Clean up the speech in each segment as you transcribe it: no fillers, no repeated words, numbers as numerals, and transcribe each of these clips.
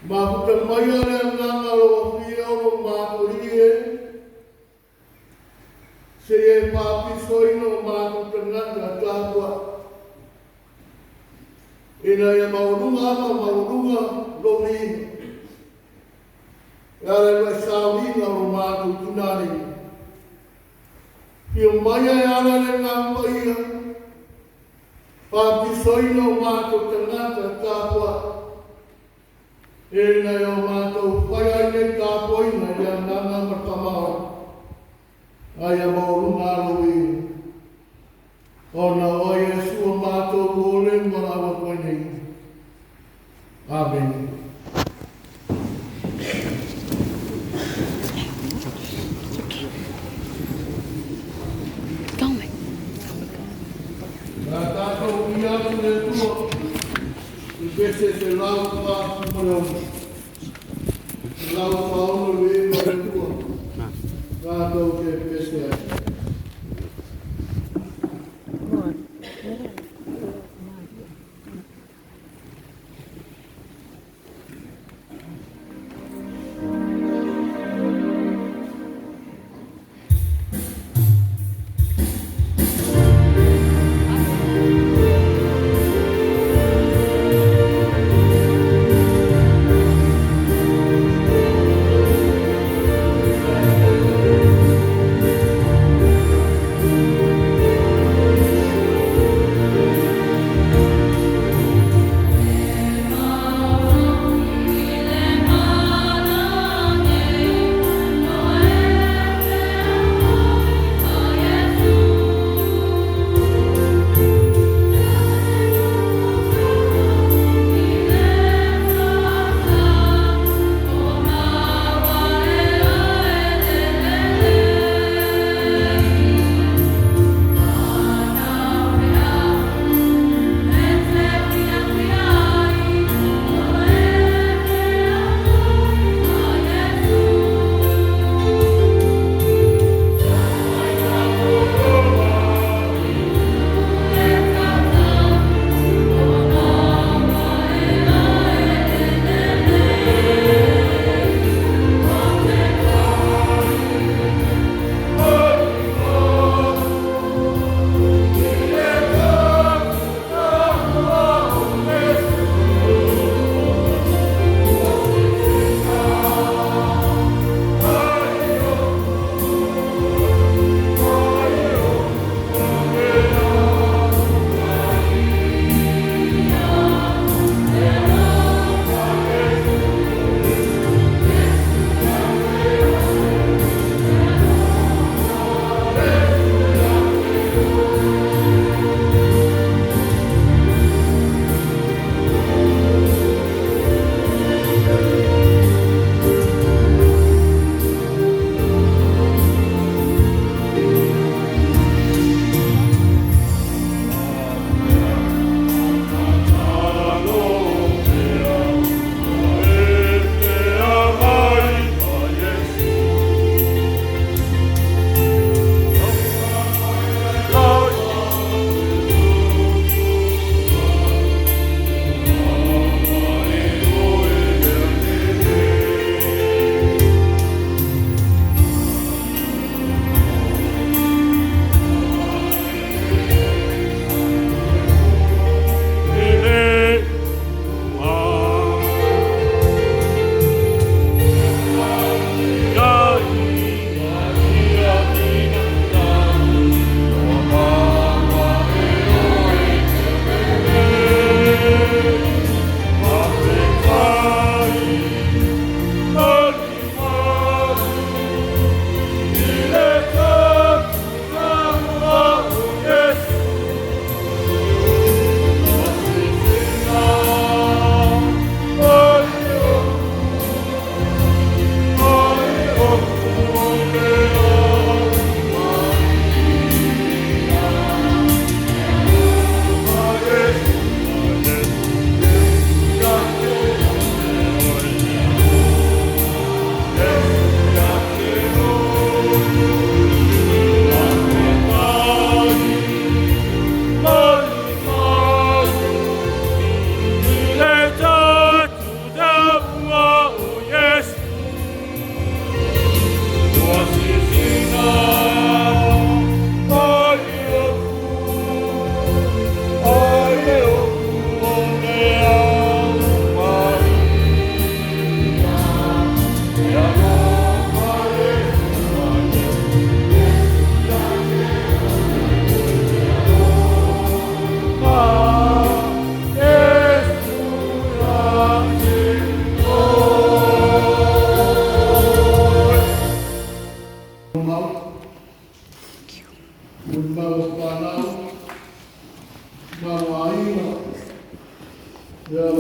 Makuta maya le nanga lo fia o makurie. Se e papi soino makuta ngata tātua. Ina e maurunga ama maurunga lo hina. Yare mai sāwinga o makuta nani. Pio maya e ala le ngamba ia. Papi soino makuta ngata tātua. E nei o mātou whai ai nei tā poina i a nanga matamao. Ai a mauru ngāro i. O na oi e sua mātou kōle marawa koe nei. Amen. Nā tātou i atu ne tua. I pese te lau pā kumare lau pā ono e mare tua. Tātou te pese ai.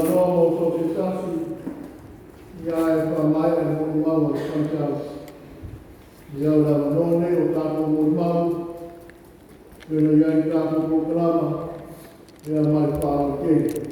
no so te tasi. Ia e pa mai e mo mau o Santiago. Ia la no ne o tapo mo mau. Pena ia i tapo mo klama. Ia mai pa o ke.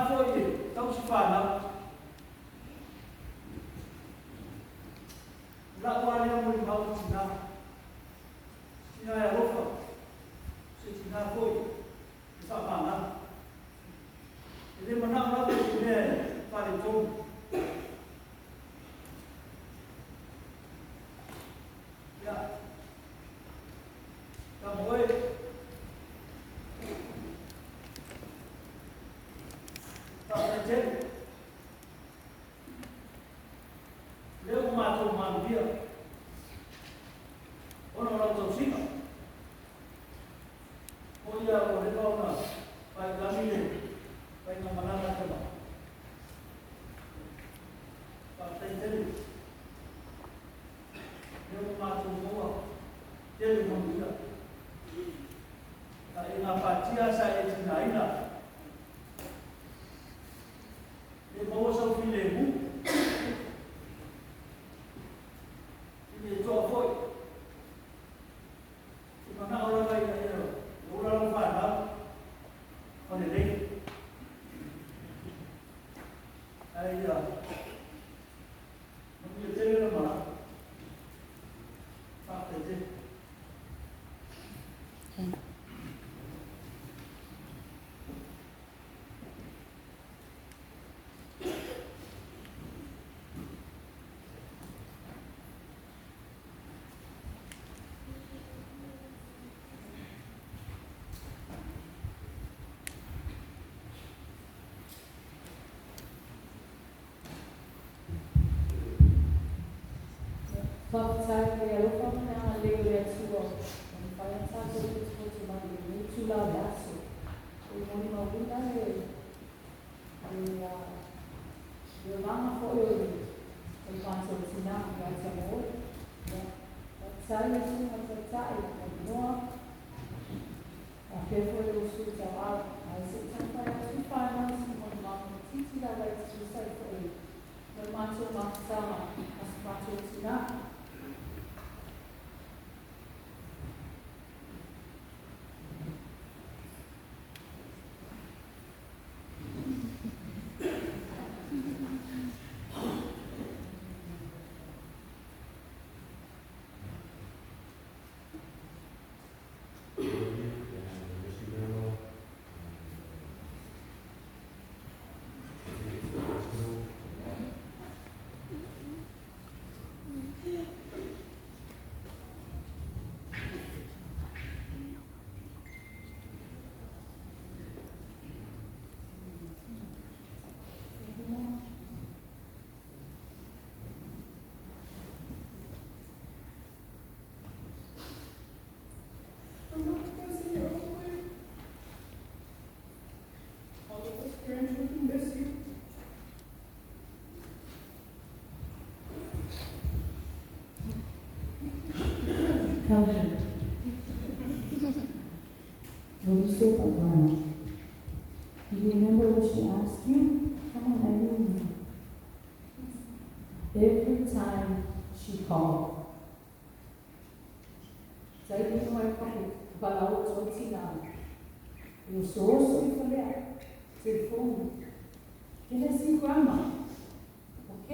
foi tau si whānau. La ua lea mo i mau tina. Tina e arofa. Se tina foi. I whānau. E le manau rau i mea whare tōmu. Ia. Ka moe. Tēnei. Leo mātou mānuia. Ono rau tau sika. O ia o le kauna. Pai lamine. Pai ngā manana tama. Tēnei. Leo mātou moa. Tēnei mānuia. Ka e ngā pātia sa e tina ina. E maua sau while e mu. I e toa foi. I mana ora kai ka ero. E ora lau whanau. Pane rei. Ai ia. Maki e tere na mana. Whakte te. Whakatau e alofa mana a leo le atua. Ani whai atako i te tōtu mai e tu lau le aso. E moni mauna e langa fōi o e whanto tina i aita mōi. Whakatau e tu whakatai e noa. A pewhoi o su tau au. A se tawhai a tu whanau si moni mauna titi la lai tu sai fōi. Me mātou mātama a se whanto tina. Helen, when you spoke of Lana, do you remember what she asked you? Come on, I know you. Every time she called, saí de uma para a outra ensinar. Eu sou mulher, telefone. Ele é assim, grandma. Ok?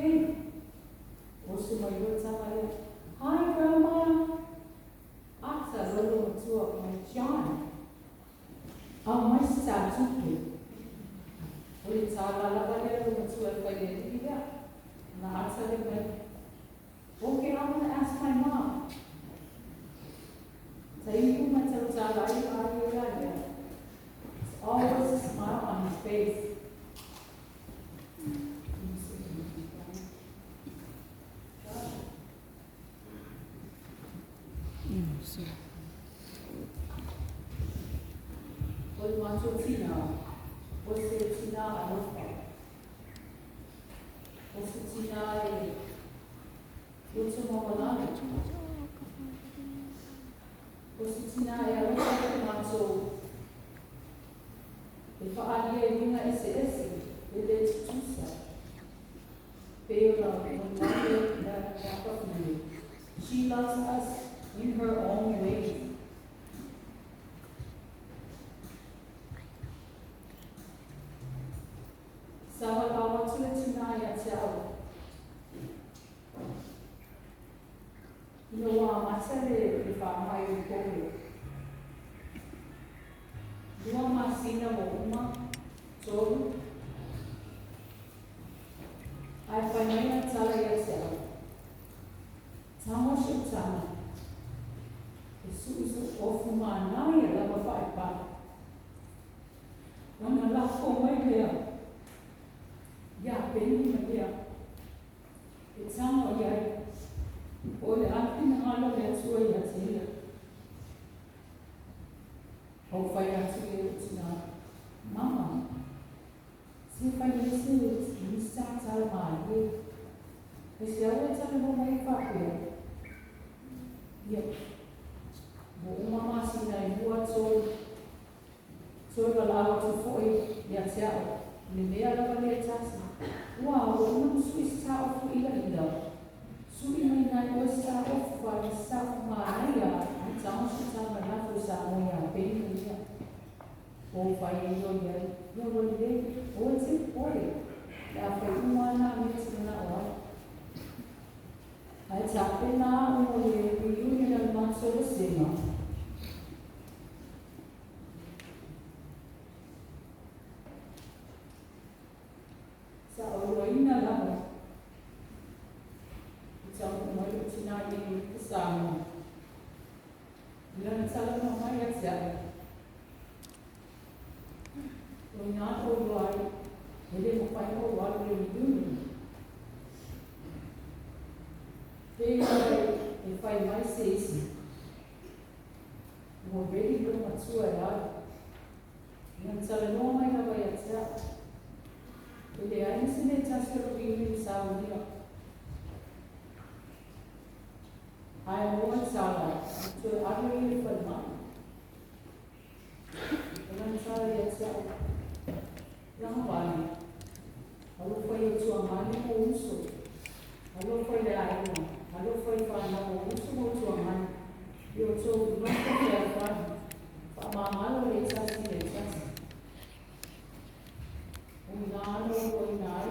Ouço uma irmã trabalhar. Hi, grandma. Asa, lolo tua com John. Mais sabe Ele estava lá para uma tua família. Na asa de mãe. Okay, I'm going to ask my mom. Saí com uma trabalhar. It's always a smile on his face. Oi, Machutina. Você tina a roupa. Você tina e último rolando. Você tina e a roupa que matou. E falaria em uma SS, ele é expulsa. Pela vontade da família. She loves us in her own way. Sawa awa tula tina ya tiao. Ino wa masare i whamai o kore. Dua masina mo uma, toru. Ai whanaina tala ya tiao. Tama shi tama. Isu ofu manai e lava whai pa. Wana lafo mai lea. Ia peni na lea. E tama iai. O le ati na alo le atua i ati ia. O whai ati e utina. Mama. Si whai esi ni sa tala mai e. E se aue tala mo mai whapea. Ia. Mo umama si na i mua tō. Tō ka lawa tu fwoi ia te ao. Ni mea lawa le tasa. Wow, o unam sui sa ofu ila ila. Sui mai nai o sa ofu wale sa mai ia. Ni tamo si tama nafu sa mo ia peni ia. O whai e yo ia. Ia wale le. O e te poi. Ia whai umana me te na oa. Ai tape na o le reunion al matso le sema. Sa oroina lava. Sa mai o tina i te sama. Ia tala no mai a tia. O nga o wai. Ele mo pai o wai le reunion. E fai mai seisi. Mo vedi lo matua e ala. Ia tala no mai lava ia tia. Ele ai se ne tasero i sa unia. Ai mo sala, tu aro i fa mai. Ela sala ia sa. Não vale. Alô foi o tua mãe o uso. Alô foi le ai mo. Alô foi fa na o uso mo tua mãe. Eu sou não foi fa. Fa mama lo le sa si le sa. Unano o inai,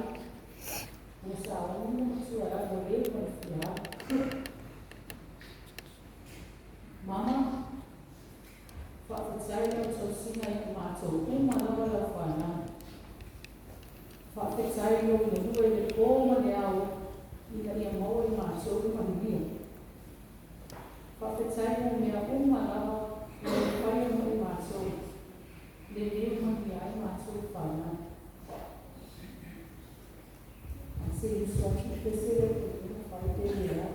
o saúde, suara boleh confiar. Mama, whakatau o tosina i mātou, uma lawa la whana. Whakatau o le hua le kōma le au, i ka ia mau i mātou i manimia. Whakatau o mea uma lawa, i le whai o i mātou, le leo manimia i mātou whana. C'est une sorte de PC par le PDA.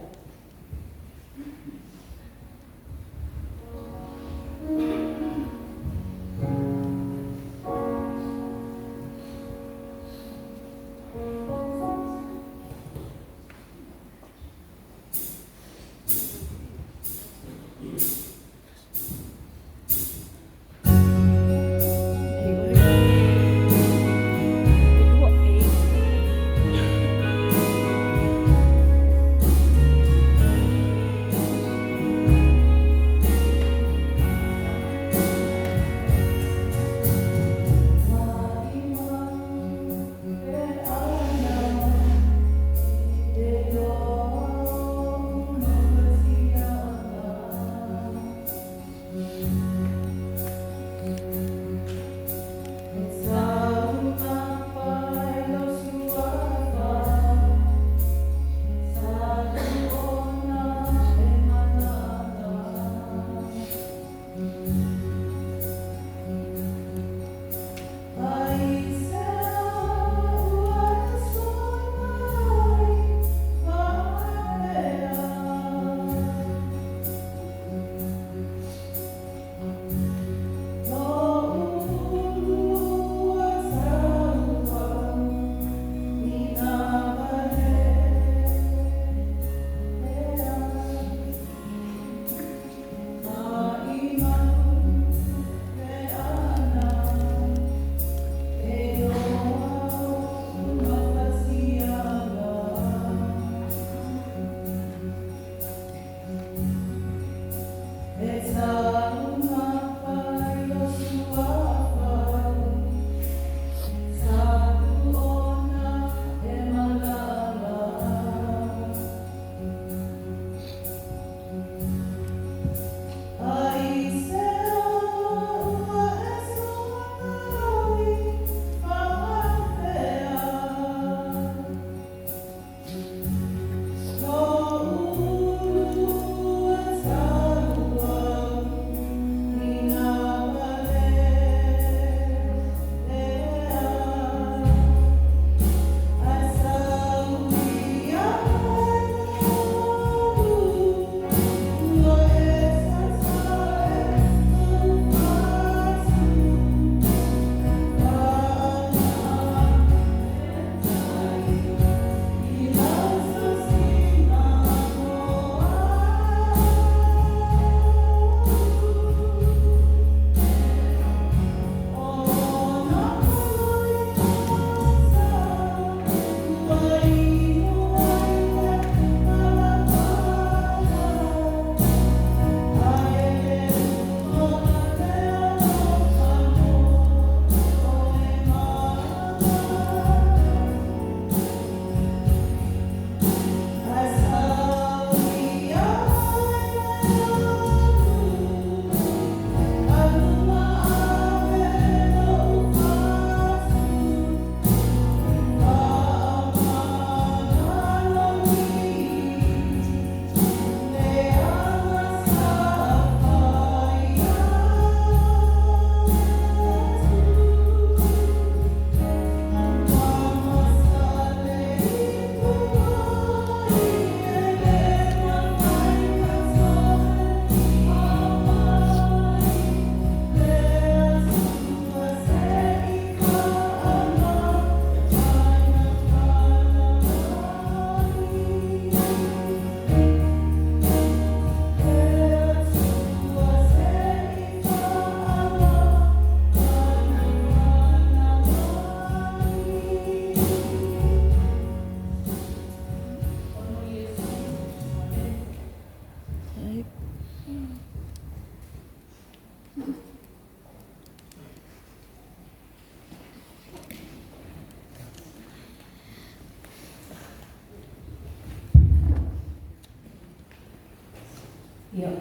Ia.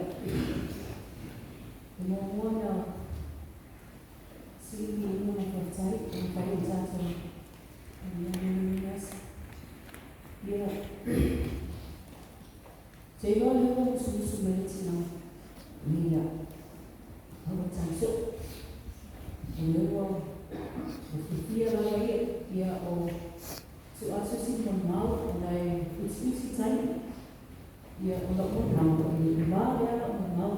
E mō mōna sili i mōna whaitai, o whai o tātou. Ia. Te iwa lewa o susu mele tina. Ia. Hawa tātou. O lewa o whiwhia rawa ia o su aso si mau o nei usi tai. Ia o loko mau o i maa rea o mau.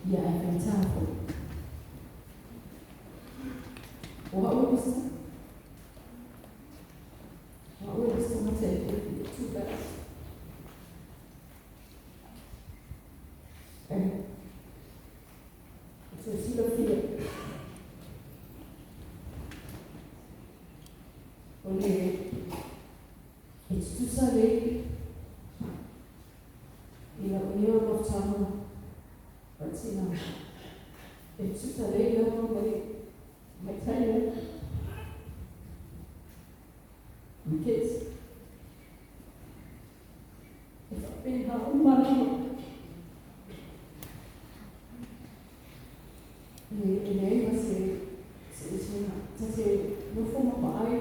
Ia e whaitako. O hau usta. Hau usta ma te too bad. So it's not fear. Okay. It's too sorry. You know of time. But you know, it's too sorry. You know, but I tell you, my kids, if I've been home, money. E aí você não foi uma pai,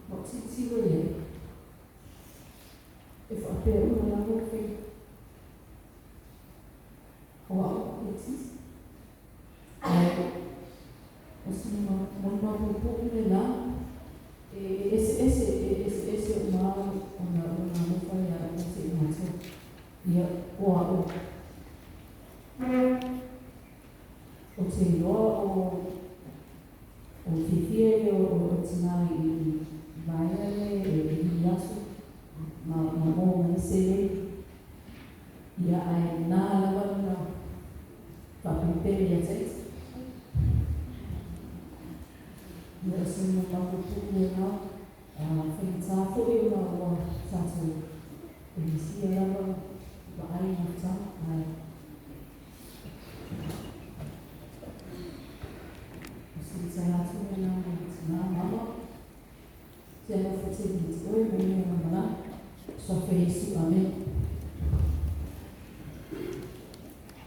você se vê. If I feel uma nova foi, wow, it's assim uma nova pouco de lá. Esse uma foi a você matou e wow. O te iloa o te whiwhia o tina I vaiare I asu ma mō mai sere ia ai nā lawa na whapipere a teit ia sinu maku puku na whaitako I una o tātou I sia lawa wa ai na tā ai Saya tu yang nama saya fokus di oi mana mana sofa Yesus amin.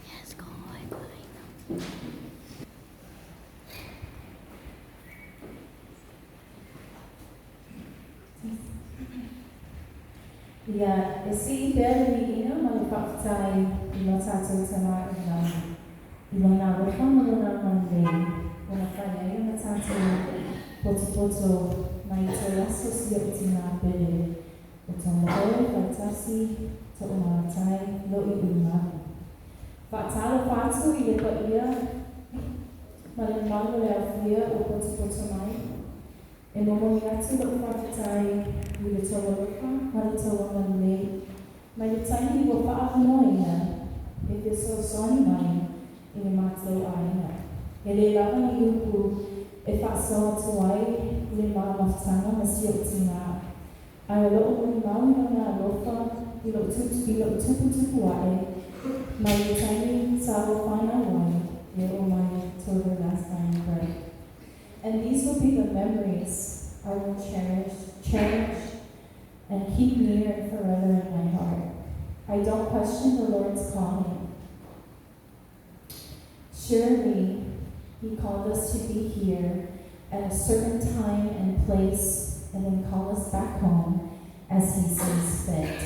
Yes, go away. Ya, esse menino manufacturai ilo satu sama ilo na reforma ilo na mandei. Ona whaia I na tātou poto mai te laso si o tina pere o tō moe, whaitasi, tō o mātai, lo I una. Whaatalo whātu I lepa ia, ma le malu le awhia o poto mai. E momo I atu lo whakatai I le tō waloka, ma le tō wangane. Mai le taini o whaahono ia, e te so soni mai I le mātou aina. E le lawa I upu e whaasoa tuai I le māmaftanga ma si o tina. Ai o loo muni maui na ngā lofa I lo tupu wae, mai le taini sawa whana wai, e o mai tōru last time pray. And these will be the memories I will cherish, and keep near and forever in my heart. I don't question the Lord's calling. Surely, He called us to be here at a certain time and place and then call us back home as He sees fit.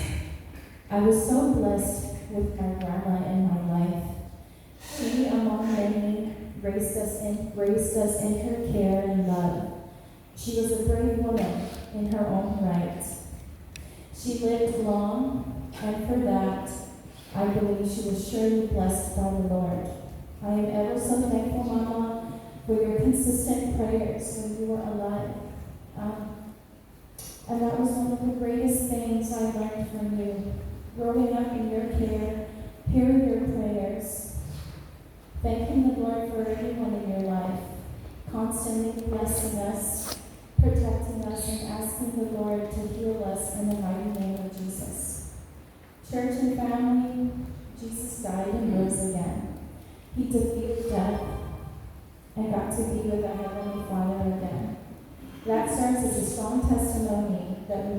I was so blessed with my grandma in my life. She, among many, raised us in her care and love. She was a brave woman in her own right. She lived long, and for that, I believe she was surely blessed by the Lord. I am ever so thankful, Mama, for your consistent prayers when you were alive. And that was one of the greatest things I learned from you. Growing up in your care, hearing your prayers, thanking the Lord for everyone in your life, constantly blessing us, protecting us, and asking the Lord to heal us in the mighty name of Jesus. Church and family, Jesus died and rose again. He defeated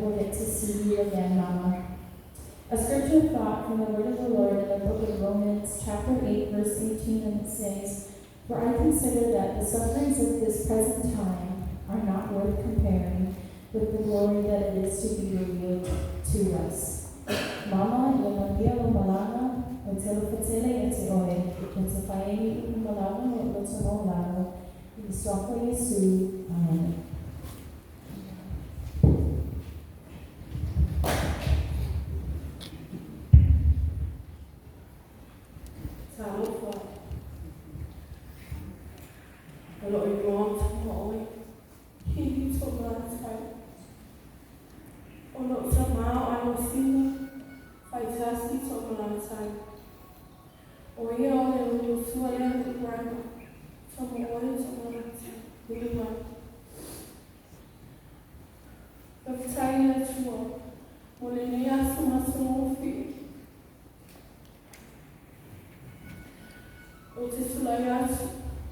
we'll get to see you again, Mama. A scripture thought from the word of the Lord in the book of Romans, chapter 8, verse 18, and it says, "For I consider that the sufferings of this present time are not worth comparing with the glory that it is to be revealed to us." Mama, Yamandia Malana, o te lopatele e te oe, o te whaeni umalana o lo te maulano, i sofa Yesu. Amen. Talofa. Alo I want moi. He to last time. Ono sama ano sina. Faitasi to last time. Oye ole uno suaya de grandma. Tomo ole to last time. Ulima. Baftaina tuo. Molenea suma sumofi. O te sulayatu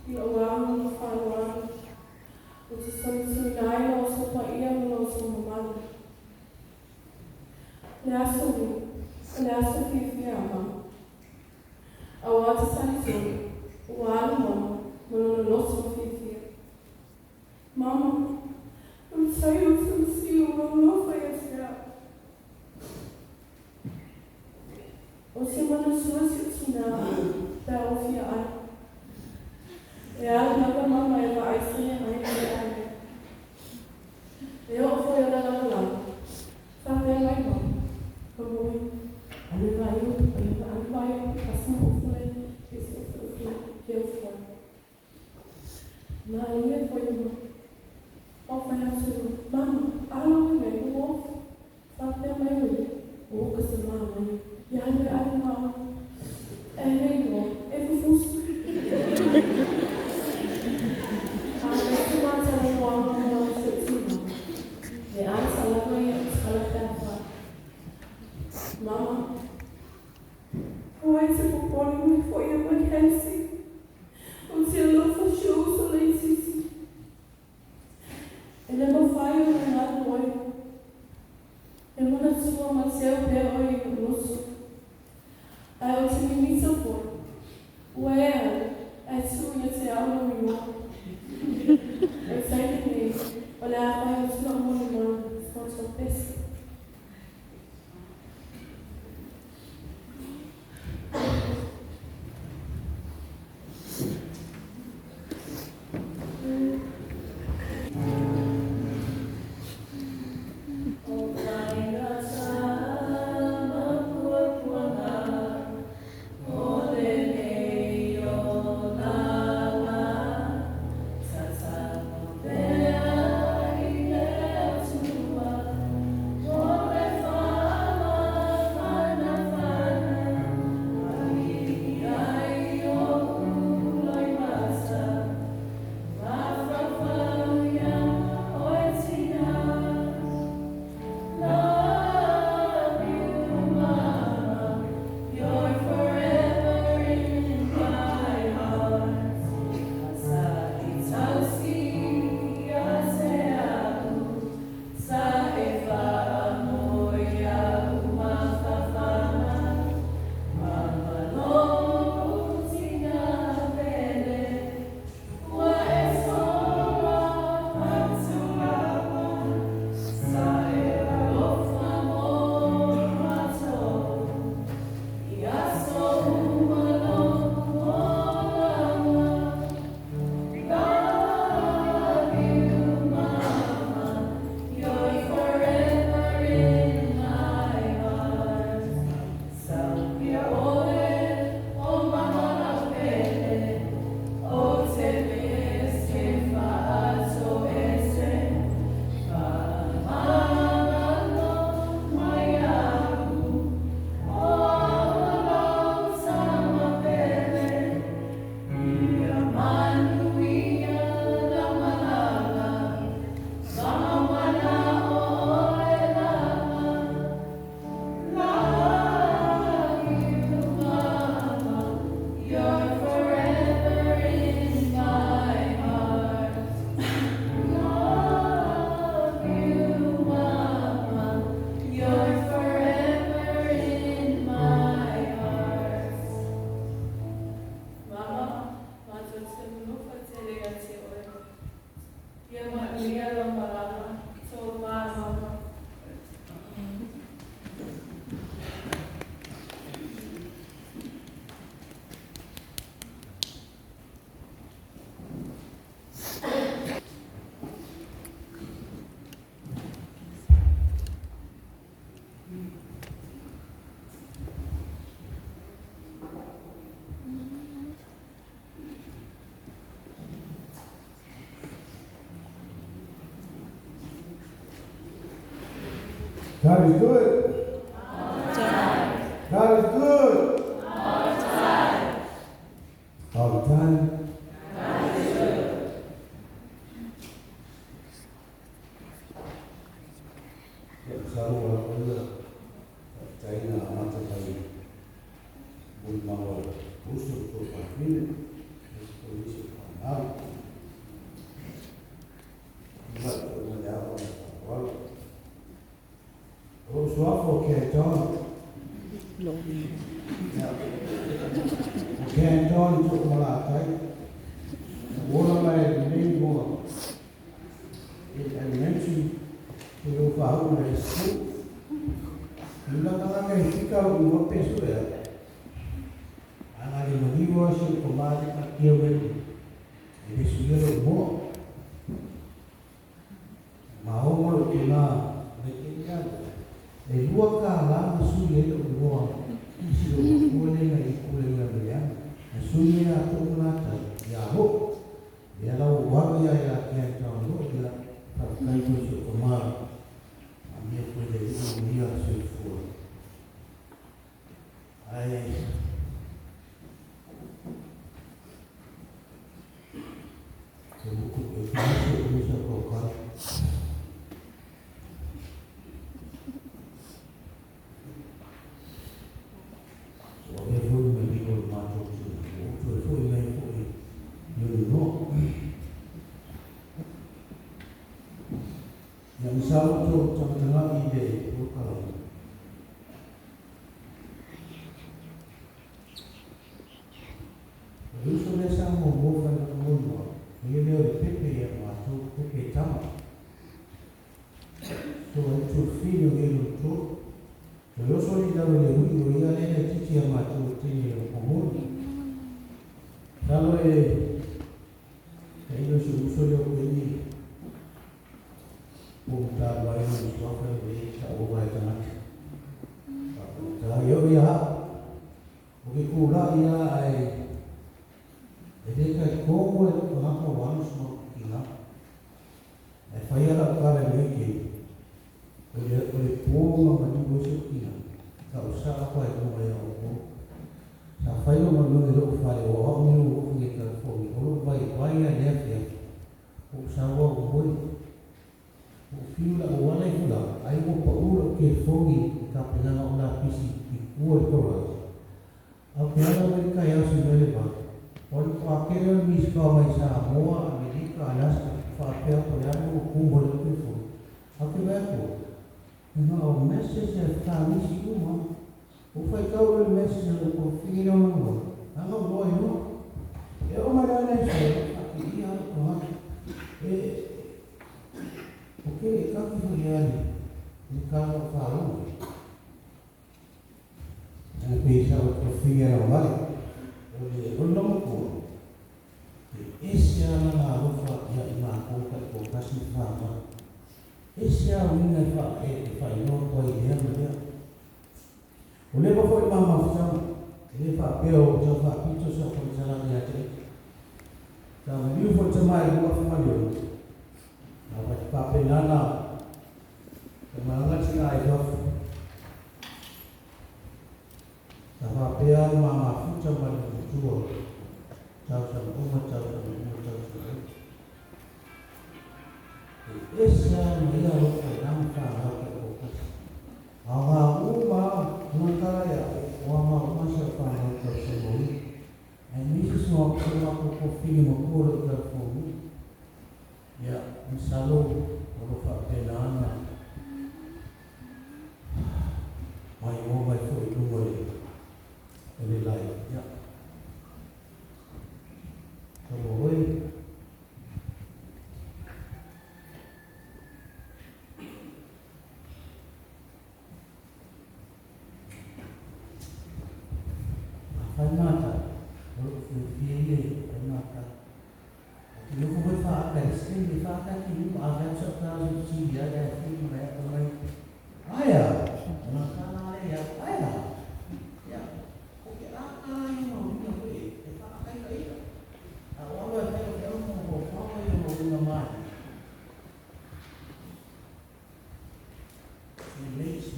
I o wāmu no whānuanu. O te somitui o sopa ia mo so mamalu. Le aso whiwhia mama. A wāta saitoni, o wālu mama, mono no so whiwhia. Mama, I'm sorry to see you no no whiwhia. O te mana suasi tina. Whiwhia ai. E ala naka mama e wa aisine ai e ai. E o foi o lana lana. Whapea mai mama. Kamoi. Ane vai o. Asma o foi. Esse o foi. Que o foi. Na ia foi o. O foi a sua. Mama, ala o me o. Whapea mai o. O ka se mama. E ai mama. E hei o. E fufusu. Mama, why is it calling me for your emergency? Until for sure so late. And I'm a fire and not boy. And when I saw myself there, I was I was in me support. Well, I saw you say, I don't know. Excited me, but I was not one of this. God is good. God is good. All the time.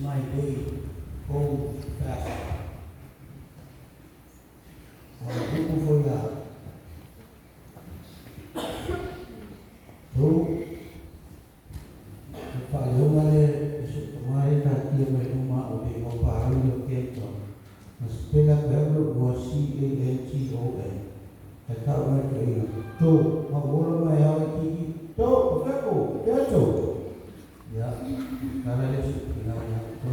my day. Hold fast. I'm looking for that. So, pag-umali, kumain natin may umauli o parang yung kento. Mas pinag-ebro mo C-A-N-T-O-N. At tawag kayo. To, mag-ura may hawag kiki. To, pagkako, kento. Ya, karena itu kenapa itu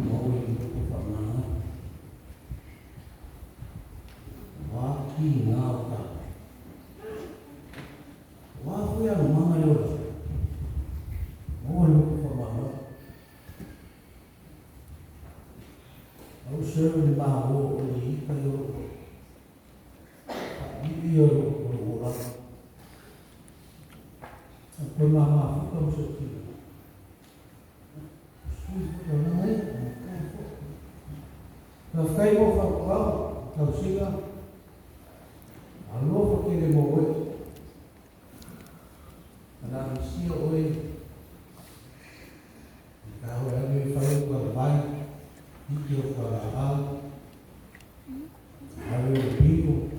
mau itu pernah waki ngapa wafu yang mana yo mau itu pernah aku sering bawa ini kayu dia orang Pemaham kamu sedih. Sudah naik. Kalau kamu fakau, kau sila. Allah fakir moe. Anak sia oe. Kau ada fayu korban. Hijau korban. Ada biru.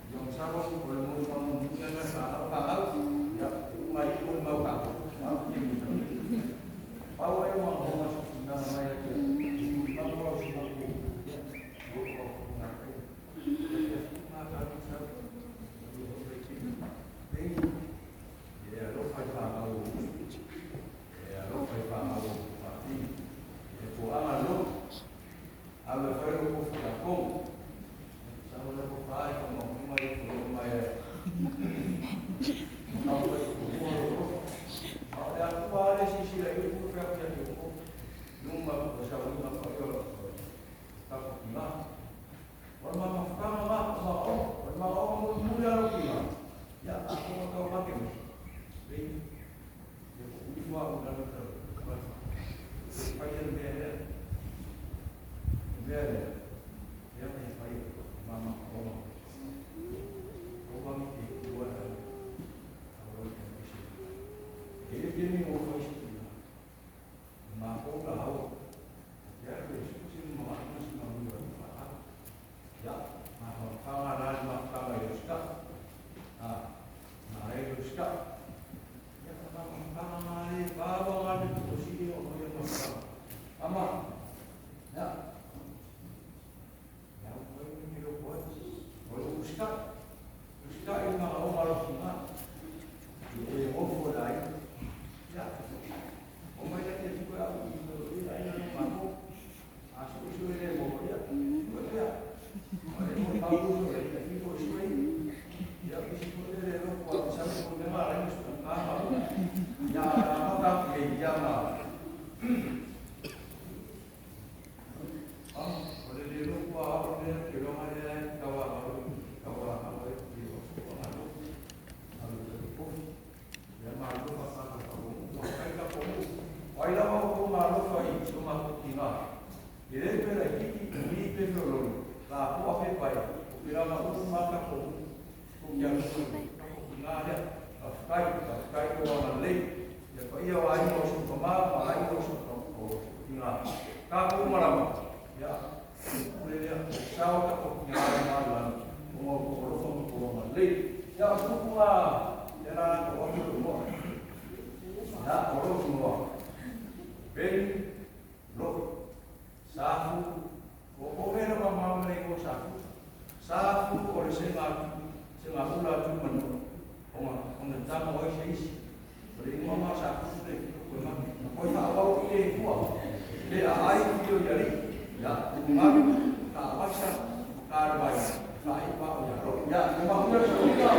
Yang sabon boleh mau ngomong dengan salah ini o fai stina. Ma ko la au. Ya ko sin ma ma sin ma mu ma. Ya, ma ka la ma ka ma yo sta. Ah, ma ai yo sta. Ya ka ma ni ba ba ni ko si o yo ma ka. Ama. Ya. Ya ko ni lo ko. O sta. Sta ina o ma lo sta. E o fo dai. Ya. O mai da te ko a i dai na ma ko. A su su le mo ya. Ko ya. O le mo pa ku le ki ko su ai. Ya ki su le ro ko sa ko le ma ra ni su ka ma. Ya ma ka ke ya ma. O le ro ko a o le ke ro ma le ka wa ma ro. Ka wa ma ro ki ko su ko ma ro. A lo ko. Ya ma ro pa sa ka ko. Mo kai ka ko. Ai la ko ma ro fa i su ma ko ki ma. Ele pela ki ni pe lo la ko a pe pai. O pela ma ko ma ka ko. Ko ya ko na ya. Kai ko na le. Ya ko ia wa ai mo su ko ma ai mo su ko na. Ka ko ma la. Ya. Le ya sa o ka ko ni ma la. Mo ko ro ko ma le. Ya su ko ma. Ya na ko ko mo. Ya ko ro ko mo. Ben lo safu o mero ka mamre ko safu o le senga pula tu mano o na tama o seis o le mama safu le ko ma ko ta wa ki e ko le ai ki o yari ya ku ma ka wasa ka bai ka i pa o ya ro ya ku ma ku so ka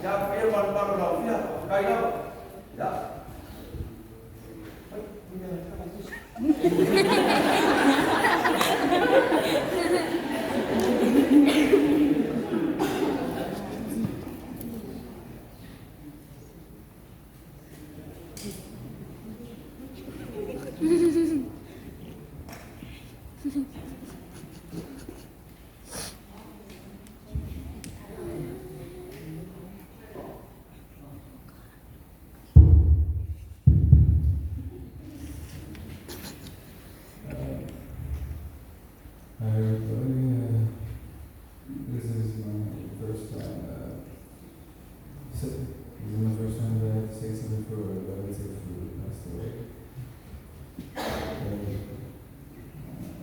ya pe man pa ro ya ka ya ya Hi everybody, this is my first time, this is my first time that I have to say something for a relative who passed away.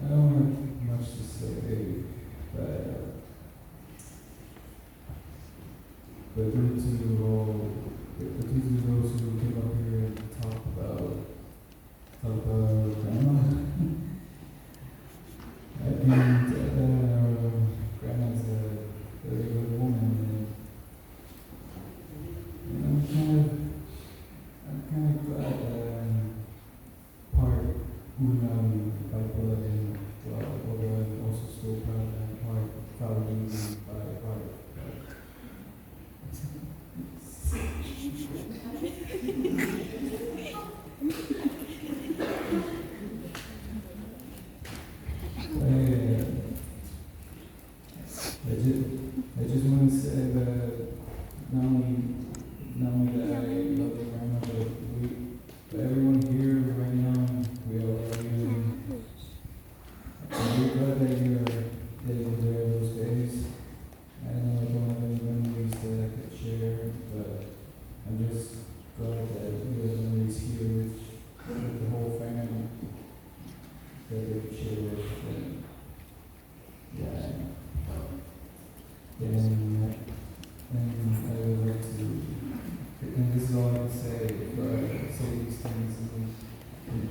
I don't have much to say, but due to those who came up here and talk about grandma, and grandma's a very good woman, and I'm kind of glad that I'm part Unam by blood, and although I'm also still proud that I'm proud by heart. I just want to say that not only that I love your grandma, but everyone here right now, we all love you. And we're glad that you're there those days. I know I don't have any memories that I could share, but I'm just glad that you have memories here with the whole family that they could share with. And and I would like to, and this is all I can say, but I say these things and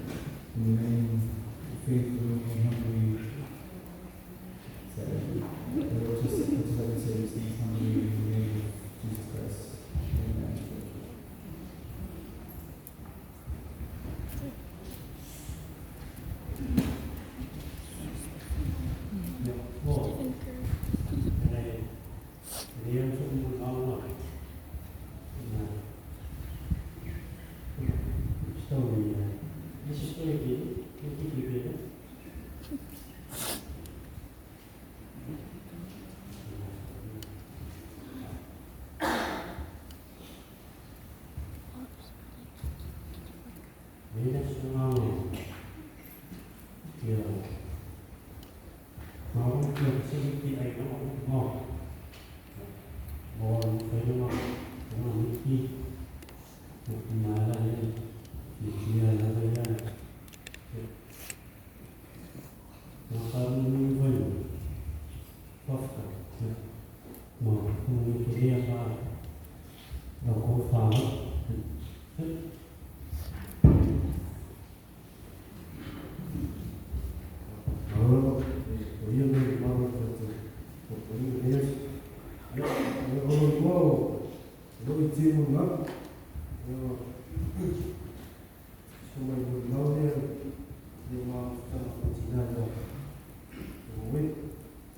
remain faithful and humbly. So I would just like to say these things humbly in the name of Jesus Christ. Amen. Well, and Mo kung kaya ma ako tama. Ahora, hoy en día vamos a hacer. Hoy es hoy hicimos nada. Como el Claudia de más cocinando. Hoy,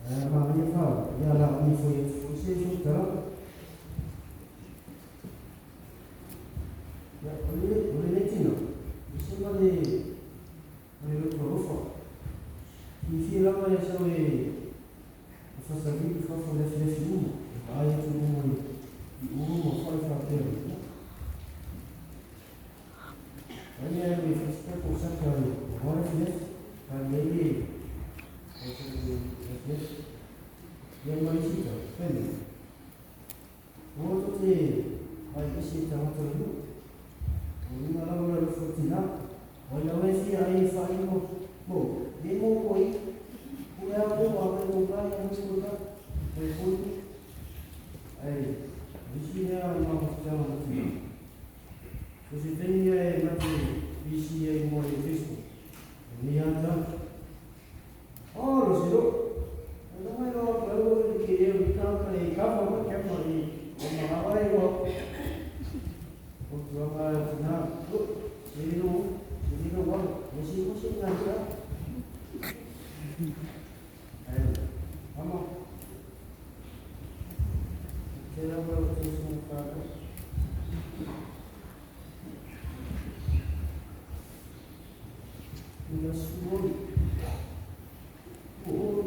ahora me fala, ya la mi foi isso tá. Ya, olha tino. Isso vai de prova. E se ela vai achar fazer aqui, fazer esse filme. Aí o faz fazer. Aí ele fez por certo agora fez para ele e aí mais isso, entende? O outro que vai deixar o outro não lá o fortuna olha o esse aí faz bom demo foi o é o abre o praia não escuta foi aí isso é uma questão assim. Você tem BC aí more Facebook. Ini ada. Oh, lo silo. Não vai lá para o que eu canto aí, cava que é ali. Uma hora aí ó. O trabalho na, ele não vai. Você não vai. Aí, vamos. Será para vocês um carro. Yes, Lord. Oh,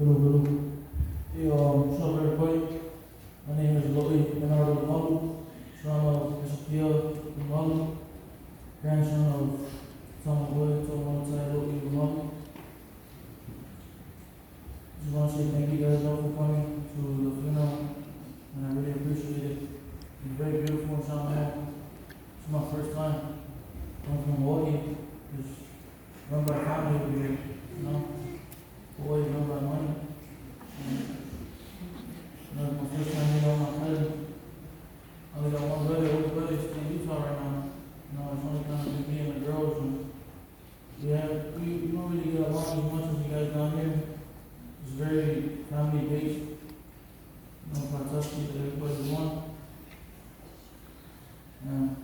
Hello. Hey, what's up, everybody? My name is Loi Bernardo Malu, son of Sophia Malu, grandson of Tom Wood, Tom Loi Malu. Just want to say thank you guys all for coming to the funeral, and I really appreciate it. It's very beautiful in San Juan. It's my first time coming from Hawaii. It's run by family over here, you know. Always run by money. My first time meeting all my cousins. I only got one brother, older brother, he's in Utah right now. You know, it's only kind of me and the girls. And yeah, we don't really get along as much as you guys down here. It's very family based. You know, fantastic that everybody's one. And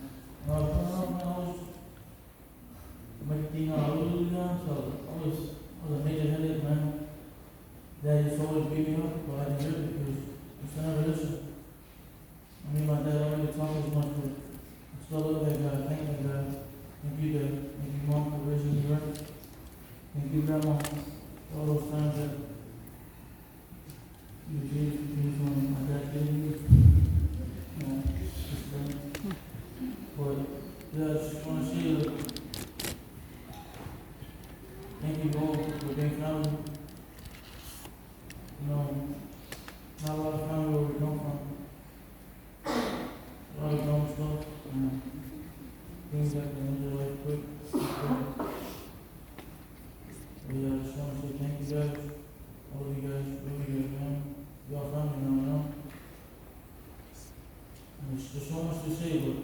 I was making a little young, so I was a major headache, man. Dad used to always beat me up, but I didn't do it because I used to never listen. I mean, my dad already talked as much, but I still love that guy. Thank that guy. Thank you, Dad. Thank you, Mom, for raising me right. Thank you, Grandma, for all those times that you gave me when my dad gave me. You know, just Yeah, I just want to say thank you all for being family. You know, not a lot of family where we come from. A lot of dumb stuff. Things that can end your life quick. But yeah, I just want to say thank you guys. All of you guys, really good, man. Y'all family now, you know? And there's so much to say, but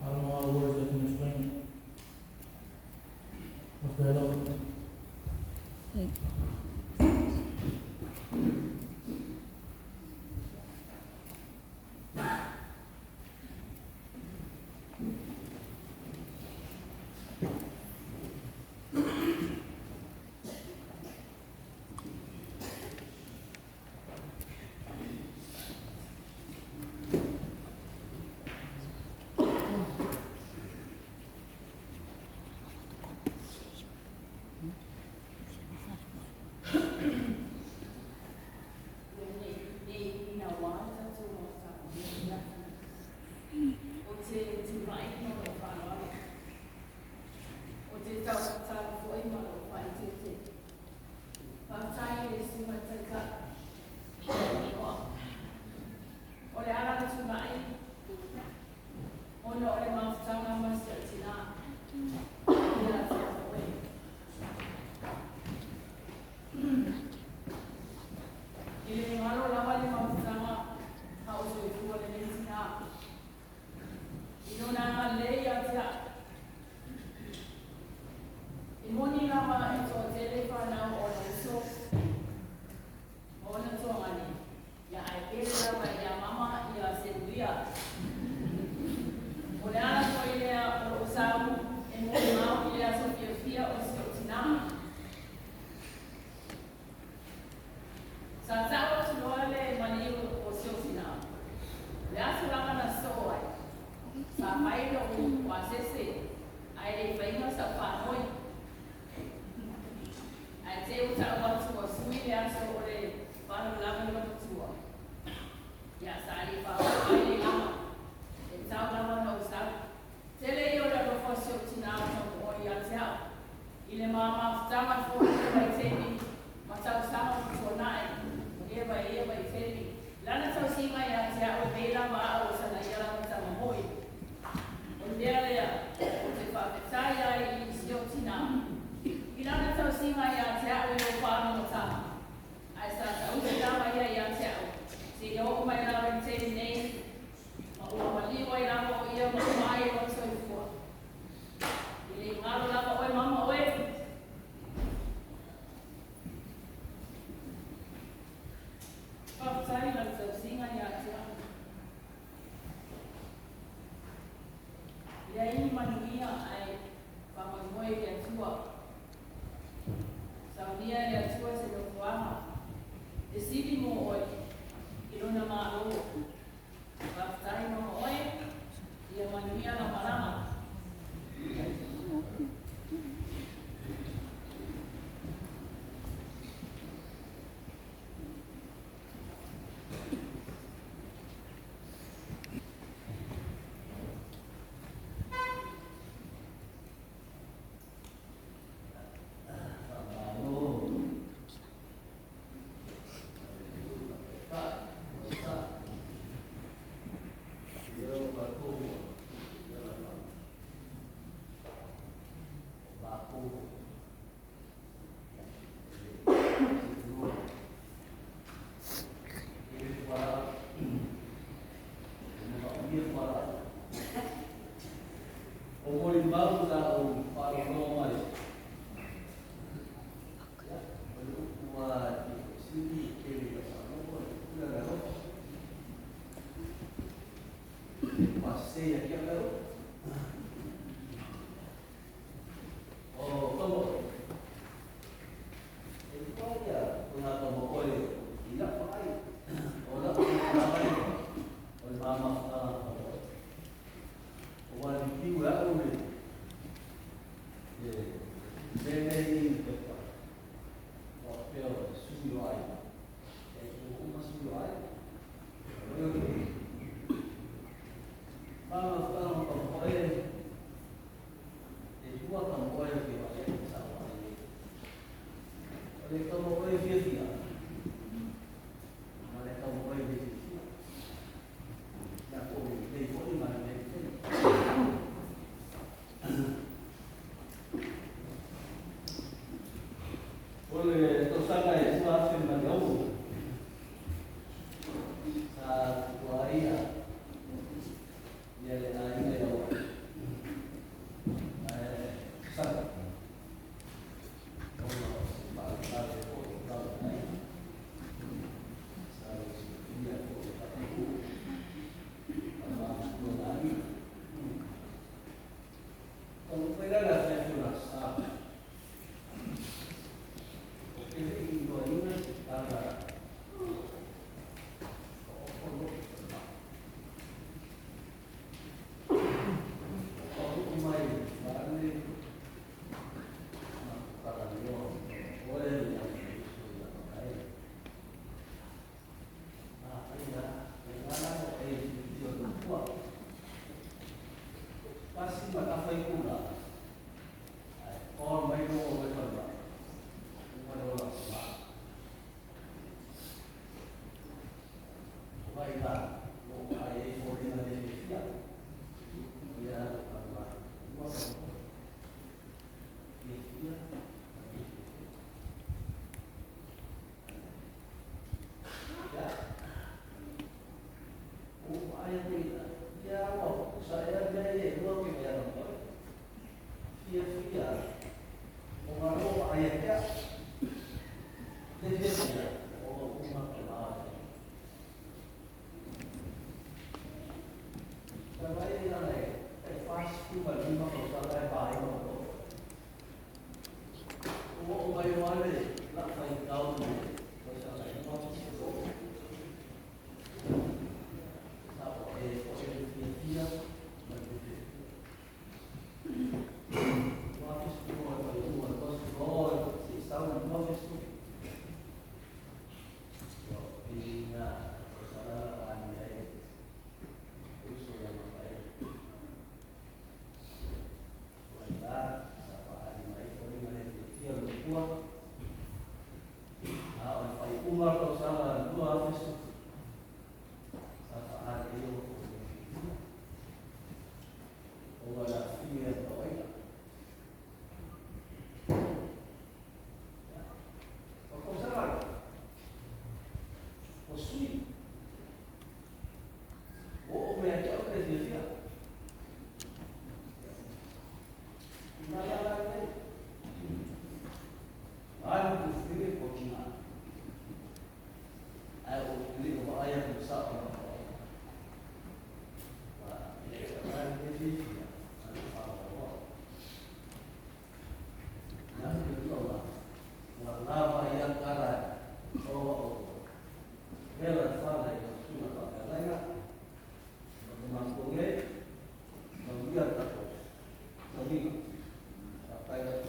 I don't know all the words that can explain it. Okay, I love it. kasi matafay ko na. Or may mga wala ba? Wala ba? Baiklah, mau ayah mau dengan dia, dia apa? Dia ya, ayah dia, dia apa? Saya dia dua kali dia, orang ayah dia, dia orang rumah kelas. Kalau ini ada fast food bagi makan kalau bayi makan. Oh, bayi mana? Nak main kau ni? Macam mana? Macam tu. Apa? Dia. Office semua bayi semua bos bos. Sistem office tu. Ini nak kesalahan dia. Usul yang Umar kau sama dua habis apa hari itu orang dah fikir tahu ya kau salah kau sui oh macam apa dia mana lagi ada fikir kau cina Aku pilih apa ayat besar orang. Wah, ini sekarang ini ada apa? Yang kedua, warna yang karat. Oh, bela sana yang sudah tak ada. Memangkunya, membiar takut. Tapi apa yang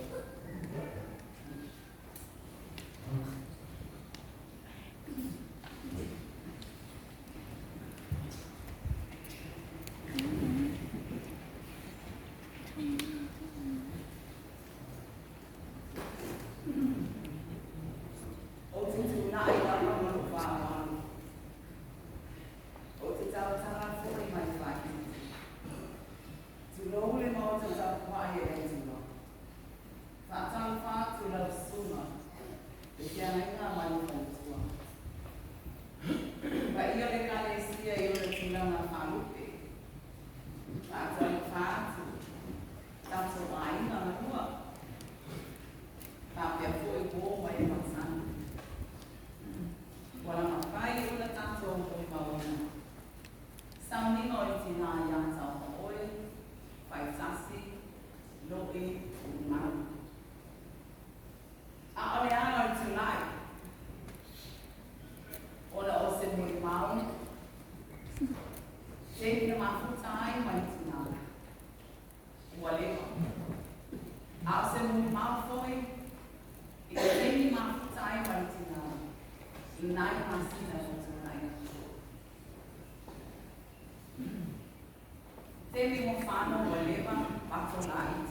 Temi mo fano waleva patronait.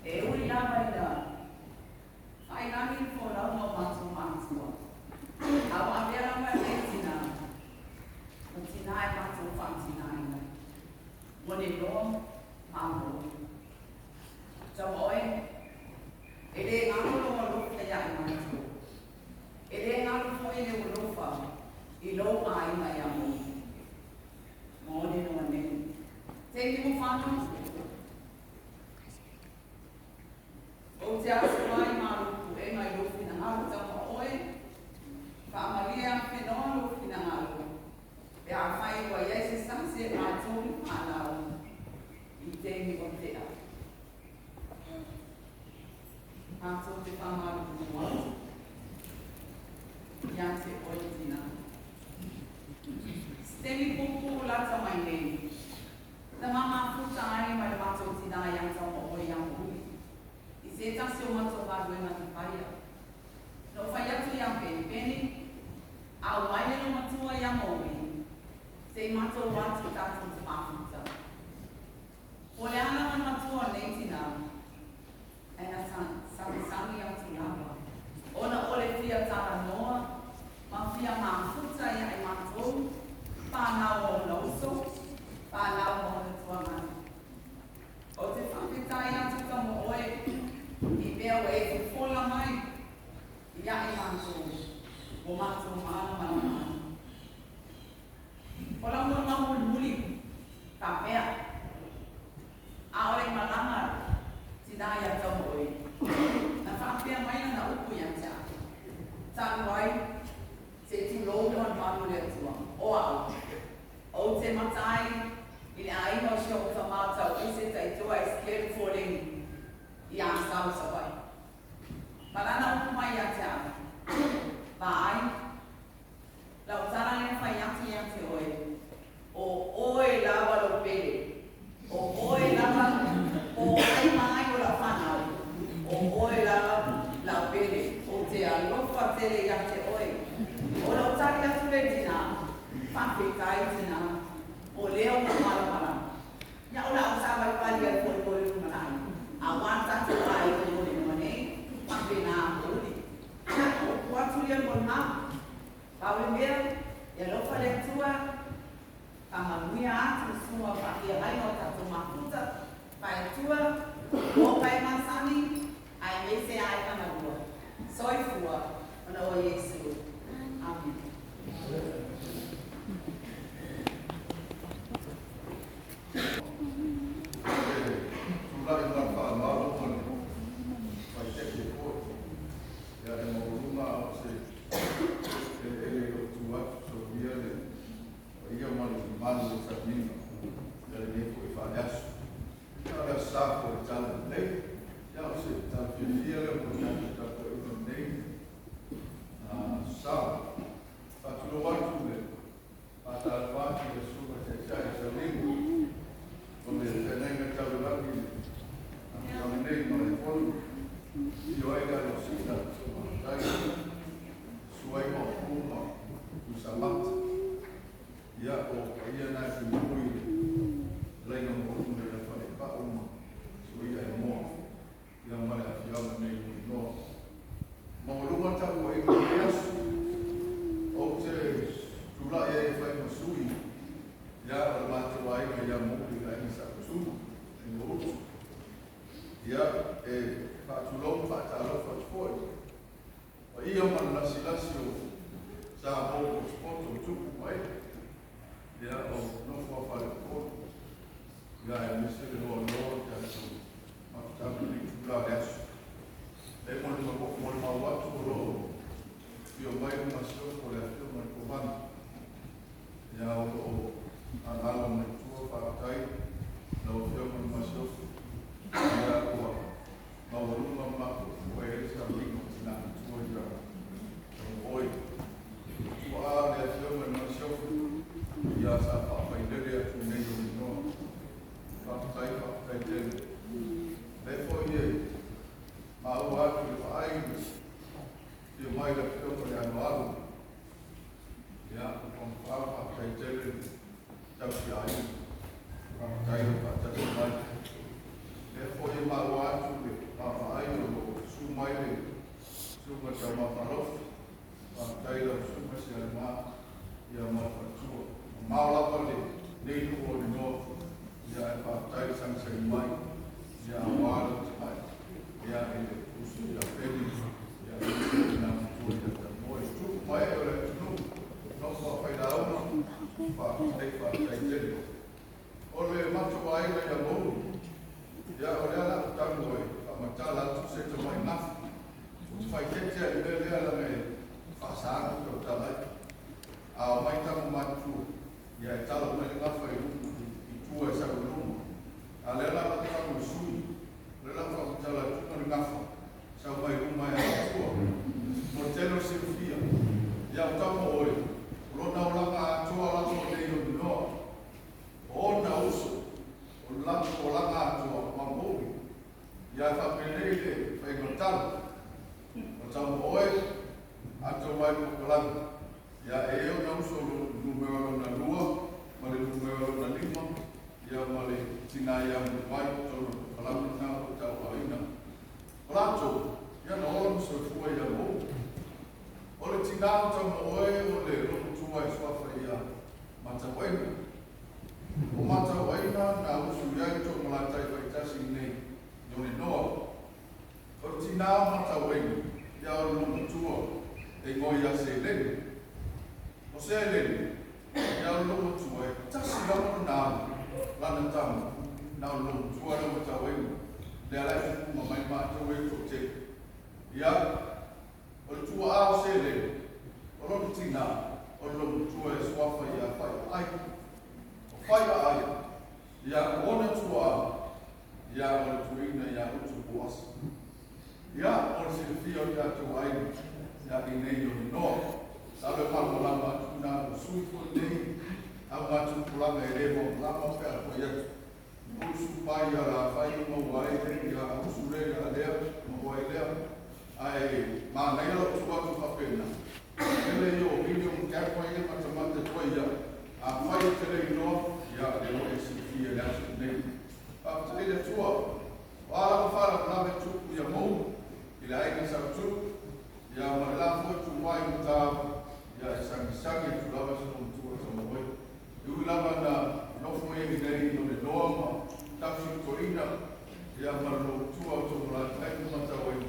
E uli lava ida. Fai nami fo la mo matro. Awa avera ma letina. Tina e matro fantina. Wone no mambo. Jawoy. Ede ngalo mo lo kaya matro. Ede ngalo fo ile lo fa. Ilo ai ma ya mo. Mo ni no ne. Thank you, Father. O te aswai maru e mai lo fina ngalo tamo oe. Fa Maria fino lo fina ngalo. E a fai wa Yesu sanse a toni ala. I te mi o te a. Pato te fa maru mo. Ya te oe tina. Stemi popo la ta mai nei. Na mama futai mai mato tina yang tamo oe yang ui. I se tasi o mato vado e mati paia. No fai atu yang peni. Au mai no matua yang oe. Se mato watu tatu te mafuta. Ole lau sa wai. Marana kumai ya tia. Bai. Lau sarang yang fai yang ti oi. O oi lava lo pele. O oi lava o ai mai o la fana. O oi lava la pele. O te a lo fa tele ya te oi. O la tari ya tue tina. Fa pe kai tina. O leo na mala. Ya o la usaba pali ya ko mana. Awan ta tu ai ko ni mane. Pa pe na ko ni. O tu ya mo na. Pa we me ya lo fa le tua. Amamuia atu semua pakai lain atau tu makuta, pai tua, o pai masani, ai mese ai kama dua, soi fua, mana o Yesu, amin. Sudah ingat pak malu pun, macam itu, ya yang mau rumah si, tua, so dia ni. Ia malu sabino dari ni foi falhaço. Ela sabe o tal lei, já se tal filha o que está por nem sabe. Patulo watu patal watu suka cecai salingu. Como ele tem tal lagi. Kami nei malepon. Io ai da sita. Suai mau usamat. Ya, ia na ki mui lai no mo me la fa pa so ia mo ya ma la ya ma nei no mo lu ma ta ko i ya o te tu la ia fa no sui ya ma te wai me ya mo ki la isa su no ya fa tu lo fa ta lo fa foi o ia ma la silasio sa mo sport tu mai. Ya, no fue para el pueblo. Ya, en ese lugar, ya, hasta que la eso. Hemos formado todo. Yo voy a una sola por el film cubano. Ya, a la lectura para caer, no film más ya, no volumen más, pues es amigo, la lectura ya. Hoy, a la film más ya sa pa idea tu nei no pa sai pa te le foi ma o ato ai e mai da eu por ano ya com pa te ta si ai pa tai pa ta mai le foi ma o ato pa ai no su mai su ma chama pa ro pa tai da su ma si ma ya ma pa tu Maula pole nei no no ya pa tai sang sai mai ya wala tai ya ele usu ya peli ya na tu ya mo tu mai ole tu no so fa da no pa tai tele ole ma tu ai ya mo ya ole la ta mo ma ta la tu se tu mai na tu fa ke le la me fa sa ko ta la a mai ta ma tu ya talo na nga fa tu esa no alela la ta ko su le la fa tala tu na nga fa sa mai uma ya tu mo telo se fia ya ta mo oi lo na la ka tu ala mo de no o na uso o la ka tu ma mo ya fa pelele fa gotal o ta mo oi a tu mai ko la ya eu não sou número na lua, mas número na lima, ya male tina ya mai to falam na o ta aina. Prato, ya no lo so foi ya mo. Ole tina to mo ole lo tu ai so fa ya. Mata waina. O mata waina na usu ya to malatai fa tasi nei. Yone no. O tina mata waina. Ya lo tu e ngo ya se le. Sele ya lo tuwe tasi la na la na tam na lo tuwe lo tawe le ala ku ma mai ma tuwe to te ya o tuwe a sele o lo tina o lo tuwe swafa ya fa ai ya ona tuwe ya o tuwe na ya o tuwe Ia, o se fio ia tu ai, ia i nei o no. Sabe palo lama na sui ko nei, a watu kulanga e revo lama pe a ko ia. Usu pai ala fai mo wai ia usu re ala lea, mo wai lea. Ai, ma nei lo tu watu papena. Ele yo video mo ka ko ia matamata ko ia. A fai tele no, ia le o e se fio ia su nei. Pa tele tua. Wala ko fara lama tu ia mo. Ila ai ka sa tu. Ia ma la fo tu mai ta. Ia sangi tu lava se no tu o mo wai. Tu lava na no foi ni nei no le norma. Tafi Corina, ia marlo tua o tō la tai ko mata wai.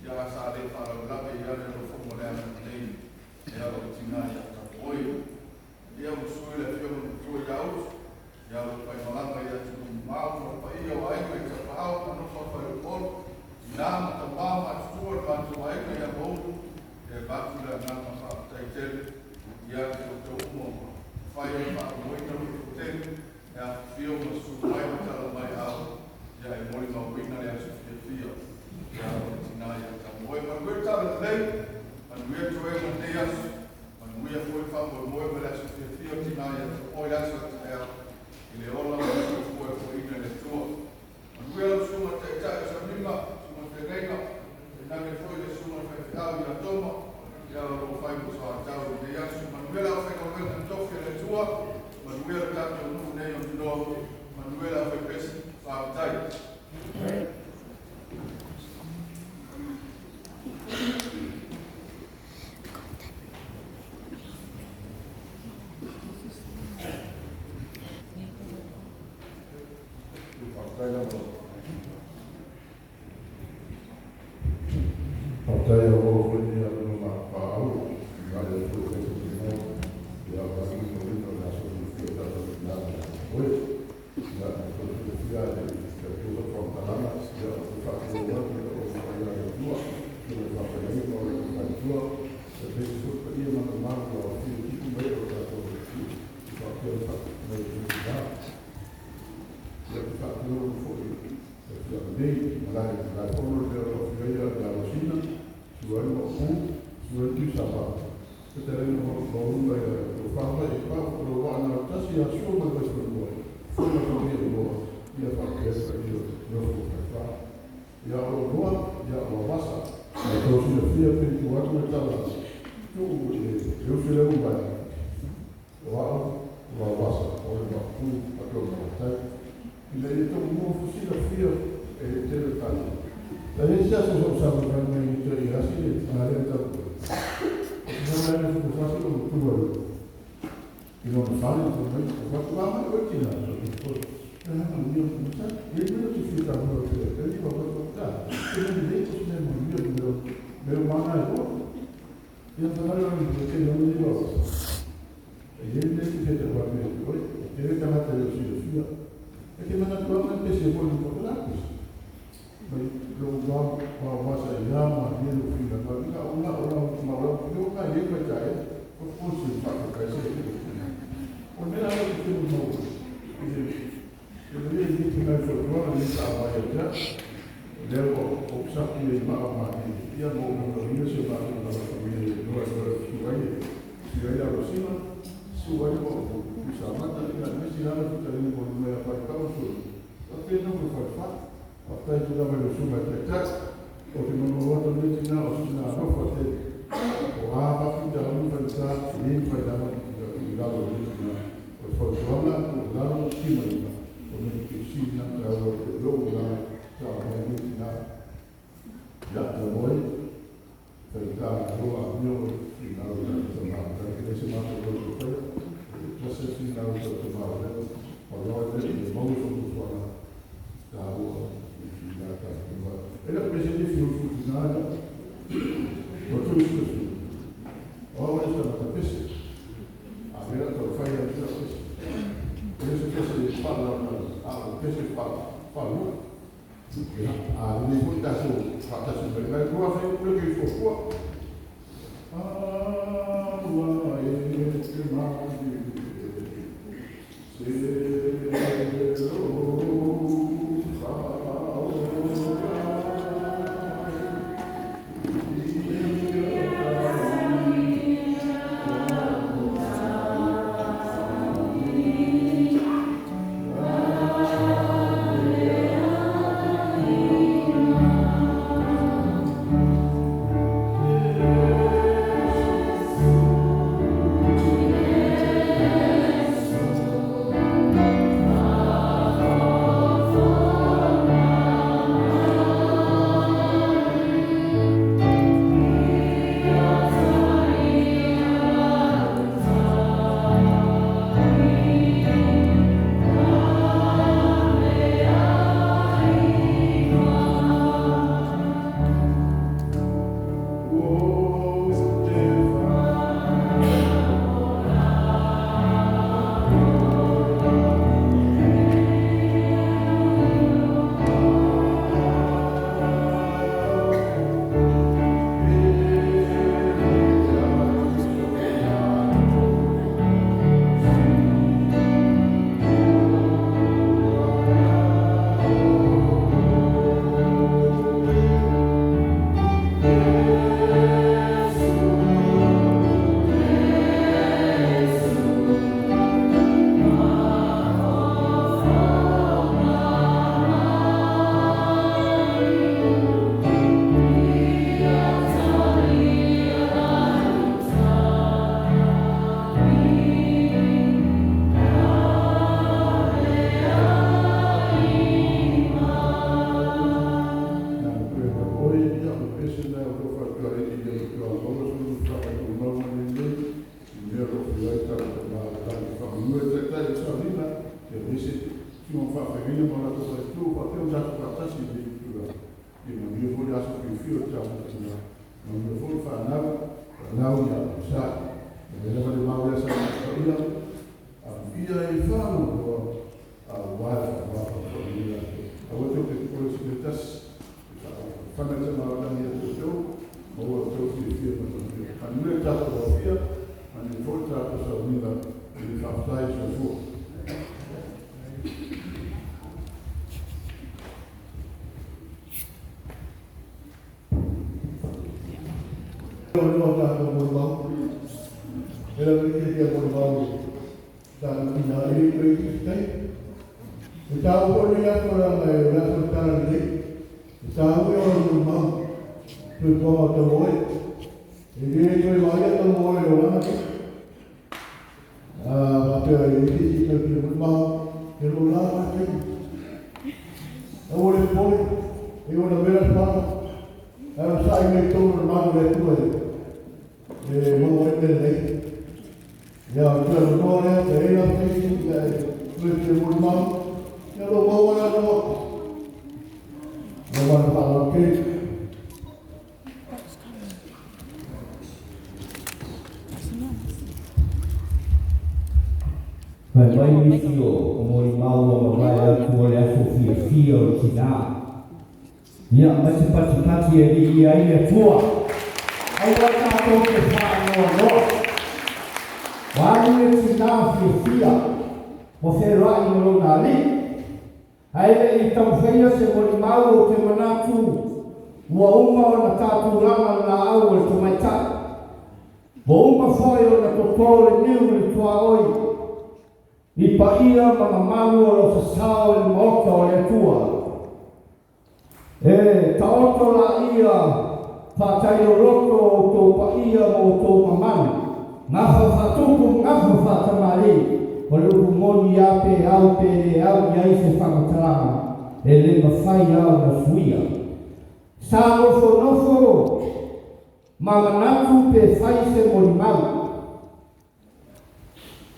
Ia sa le para lawe ia le no fomo le ana nei. Ia o tina ia ta oi. Ia o sui le fio no tua iau. Ia o pai malanga ia tu mau no pai ia wai ko ta pau no fa fa o pol. Ina mata mama tua ka tu wai ko ia bo. E batu le na fa tai tel. Ia o tō mo. Fai pa mo ina no tel. Ya fio mo su mai o tala mai au. Ya e mori ma wina le asu fio. Ya o tina ya ta moi ma gwe tala nei. Man wea toe ma nei asu. Man wea foi fa mo moi ma le asu fio tina ya ta oi asu ta ea. I le ola ma su foi ko ina le tua. Man wea lo su ma te tae sa mima. Su ma te reina. E nane foi le su ma fai au ya toma. Ya lo fai mo sa tau nei asu. Man wea la fai ka wena tofi le tua. Manuela tanto no nei o no Manuela foi pesi fa dai. Partai o foi ni no ma pa au. Ga le foi que se no. Ya va ni no no na so que está na. Oi. Ya so que ya de que tudo from Panama, ya o fato do ano, o trabalho da tua, que o trabalho aí no da tua, se fez isso para ir na marca o tipo meio da tua. Só que eu faço meio de já. Ya o fato do foi. Eu também lá como eu veio da China. Suai mo ku, suai ki sapa. Ketere mo mo ya o fama e pa o wa na tasi a su mo ko mo. Foi na família mo. Ia fa que essa eu não vou falar. Ya o roa, ya o massa. A tosi de fia pe tu wa ko ta la. Tu eu se le vai. Wa massa, o ma ku a to mo ta. Ile to mo fusila fia e tele tali. La gente hace los usados realmente y así a la gente no le es muy fácil como tú y no nos sale por medio de cuatro vamos a ver quién es lo que fue pero no me dio mucha y el menos si fica no lo que te digo a contar pero el derecho es el movimiento pero van a algo y al final lo que yo me digo y el derecho que te va a ver hoy tiene que hablar de la filosofía es que naturalmente se vuelve importante lo vamos a llamar bien lo que una que llega ya es por curso para que se poner algo que no yo le dije que me fue bueno en esta vaya luego obstáculo y más ya no lo se va a la familia no es su vaya Rosina su vaya su amante la necesidad de tener por una para su porque no me fue fácil. Hasta itu dah boleh cuma cekak, kalau kita mahu tu dia cina, cina apa pasti. Apa pun jangan lupa ini pada kita lalu cina. Kalau soalnya lalu cina, kalau kita cina kalau lalu cara ini cina, ya boleh. Kita lalu cina lalu cina, kita cina lalu cina. Proses cina lalu cina. Kalau ada mahu soalnya, tahu. Era presente funcionário, outro isso. Olha essa cabeça. A ver a faz a cabeça. Por isso que se fala, o que se fala, falou. A limitação, falta se pegar o café, o que for. tato patasi di kura. Di mamia furi aso fio tato tina. Mamia furi whanau, whanau ia usai. Nela wale maua sa ila. Ia e whanau a wale a wapa whanau. A wato ke kore sinetas. Whanau te mawarani a tō. Maua tō fio na whanau. Hanule tato a fia. Mani furi tato sa unila. Ili whaftai sa fua. Não está no mal. Ela não queria por mal. Está no final ele foi tem. Então por ele agora vai lá soltar ali. Então eu no mal. Tu como tu vai. Ele foi lá e tu vai lá. Papel ele disse que o mal ele lá aqui. Agora foi. Eu não vejo nada. Ela sai meio todo normal de tudo. Não é dele. Já o que eu não é, ele não tem que normal. Eu não vou olhar não. Não vai falar o quê? Vai me fio, como irmão, vai a olhar Sofia, fio, tirar. Ia macam-macam dia ia tua. Awak tak tahu kesan orang. Wahai cinta fia, moferai melonali. Hai itu fia sebab mau ke mana tu. Wa umma na tatu lama na awal tu macam. Wa umma foio na totol niu tua oi. Ipa ia mamamalu o sasau el moto le tua. Taoto la ia whatai o roko o tō paia o tō mamanu. Ngafa whatuku, ngafa whatamari. O luku moni ape au pere au iai se whakatarama. E le mawhai au na suia. Sa nofo nofo. Mamanatu pe whai se moni mau.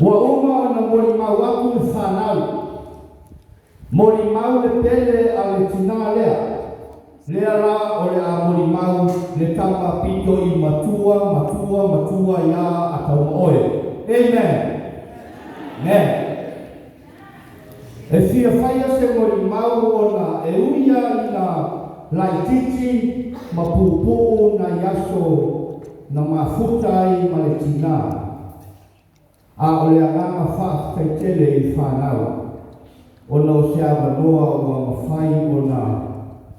Wa uma na moni mau aku le whanau. Moni mau le pele a le tina lea. Lea la o le amori mau le tama pito I matua ia atau oe. Amen. Amen. E fia whaia se mori mau o na e uia I na laititi ma pupu na yaso na mafutai ma le tina. A o le agama whaafaitele I whanau. O na o sea wanoa o a mawhai o na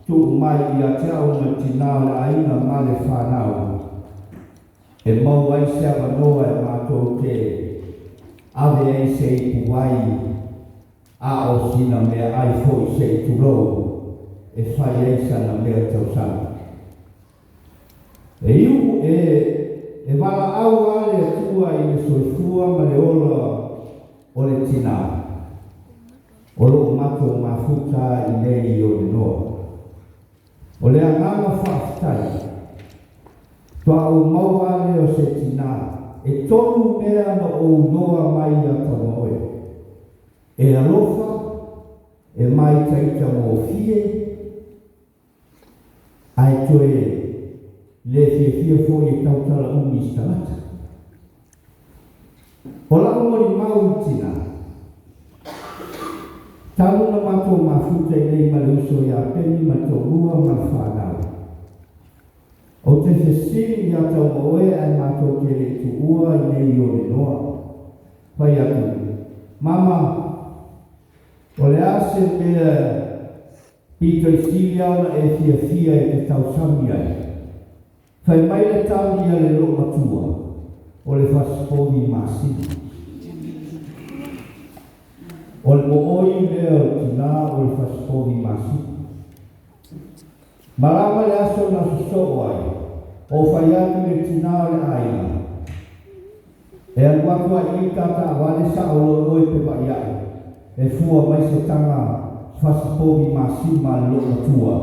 tu mai ia te au na tina le aina ma le whanau. E mau ai se awanoa e mātou te ave ei se I puwai a o sina mea ai fo I se I turou e whai ei sana mea tausana. E iu e wala au ale atua I le soifua ma le ola o le tina. O lo mātou mafuta I nei o le noa. O le angama whaafitai. Tua o maua le o se tina. E tonu mea na o noa mai a tanoe. E alofa. E mai taita mo fie. Ai toe le fie fo I tautala umi stalata. O la umori mau tina. Talu na mato mafuta I nei maluso ia peni mato lua ma whanau. O te whesiri ia tau moe ai mato ke le tu ua I nei o le noa. Pai atu. Mama, o le ase mea pito I sili ana e fia e te tau sami ai. Pai mai le tau ia le lo matua. O le whasponi masini. O le mooi lea o tina o le whasponi masi. Marama le aso na suso ai. O whai atu le tina o le aina. E aluatua I tata awale sa o loi pe pai ai. E fua mai se tanga whasponi masi ma lo matua.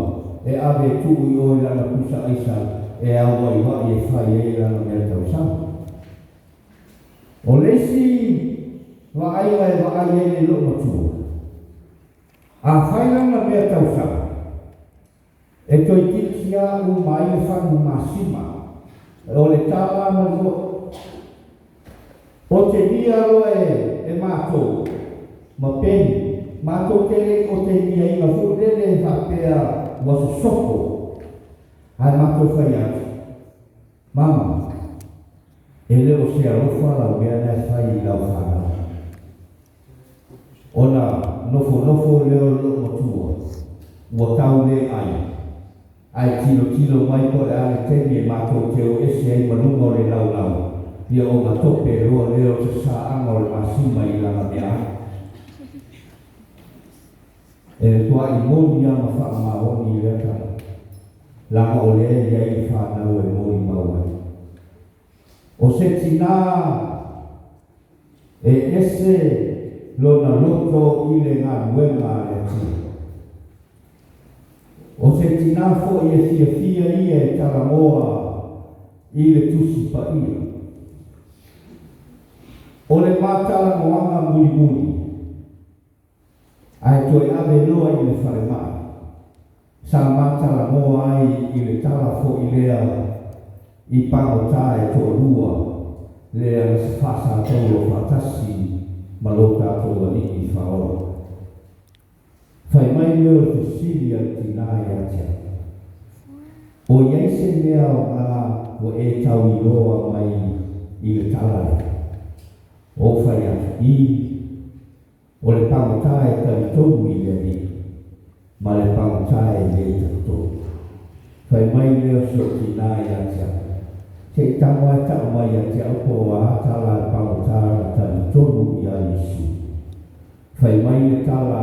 E ave tu I o I lana kusa aisa. E awa I wa I whai e lana mea tausama. O lesi wa ai e lo matua. A whaila na mea tausa. sia o mai le whanu masima. O le tala na mo. O te nia roa e mātou. Ma peni. Mātou te o te nia inga fūrele hapea wasu soko. Ai mātou whai atu. Mama. E leo se arofa la mea nei whai lau whana. Ona nofo leo lo motua. Ua tau le ai. Ai tilo mai ko e ale teni e mātou te o ese ai manungo le lau. Ia o ngā tope roa leo te sa anga o le masima i langa mea. E tua i mōni ama wha maoni i reka. Langa o le e iai whanau e mōni maua. O se tina e ese lona loto i le ngā nuenga le tina. O se tina fo i e fia i e taramoa i le tusi pa ia. O le mātala moanga muli. Ai toi ave loa i le whare mai. Sa mātala moa ai i le tala fo i lea i pangota e tō rua lea le se whasa tau o whatasi malota ato ani i whaoa. Whai mai leo te siria tina i atia. O iaise mea o ngā o e tau i loa mai i le talare. O whai atu i, o le pangota e tari tonu i le ni, ma le pangota e le tatu. Whai mai leo so tina i atia. Te tawa tau mai a te aupo a tala e pangota e tari tonu i a Yesu. Whai mai le tala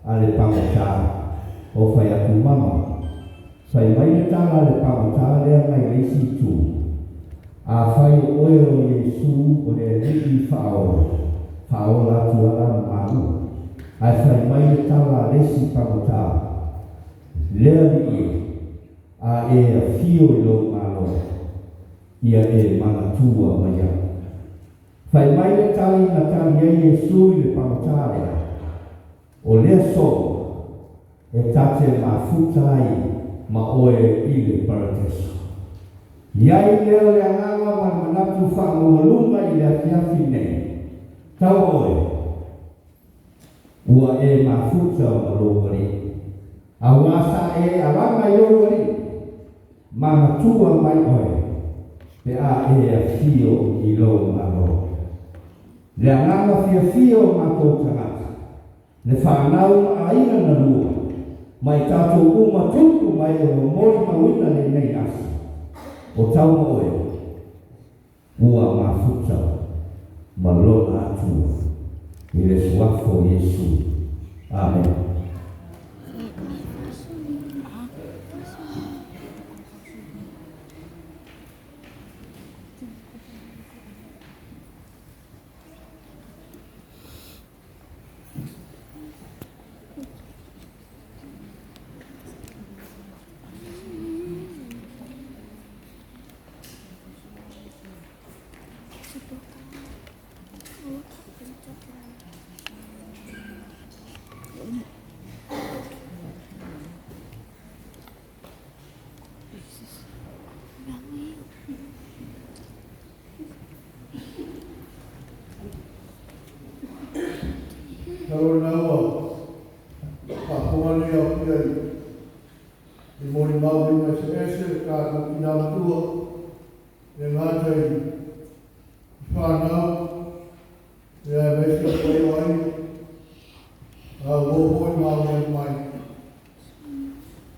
a le pangota o whai atu mama. Whai mai le tala le pangota lea mai reisi tu. A whai o oe o Yesu o le riki whao. Whao la tuala maru. Ai whai mai le tala reisi pangota. Lea ni a e a fio i lo malo. Ia e mana tua mai a. Whai mai le tali na tali e Yesu i le pangota lea. O lea so, e tate ma futai ma oe i le paradiso. Iai leo le anganga ma manatu whangoalunga i le atiafi nei. Tau oe, ua e ma futa ma logari. A wasa e alanga i logari, ma matua mai oe, pe a e a fio i lo ma lo. Le anganga fio ma tōtangata. Le whanau a ina na lua, mai tātou uma tuku mai o mori mawina le nei asi. O tau oe, ua mafuta, malona atua, i le suafo Yesu. Amen. Tau naua, papuani au piai. I mori mau ina se ese, ka kina matua, e ngātai whanau, e a mesi a pai wai, a wōpoi mau e mai.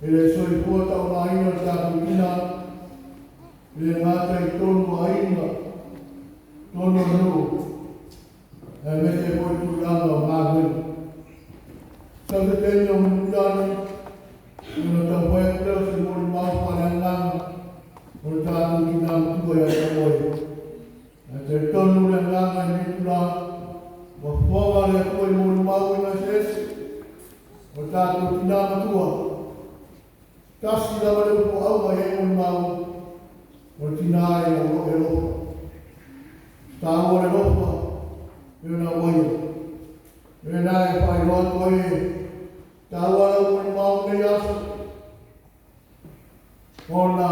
E le soi pua tau na ina tātu ina, e ngātai tonu a ina, tonu nuu, e mese poi tūranga o ngātai. Sa te teni o mutani, ina ta whae teo se mori mau whananganga, o tātu ki nā tua e a koe. E te tonu le nganga i mitura, wa whawa le koe mori mau ina sese, o tātu ki nā tua. Kasi la wale upo aua e mori mau, o tina e o e ropa. Tā o le ropa, e na waia. E nā e whai roa koe, tā wala mori mau nei asa. ona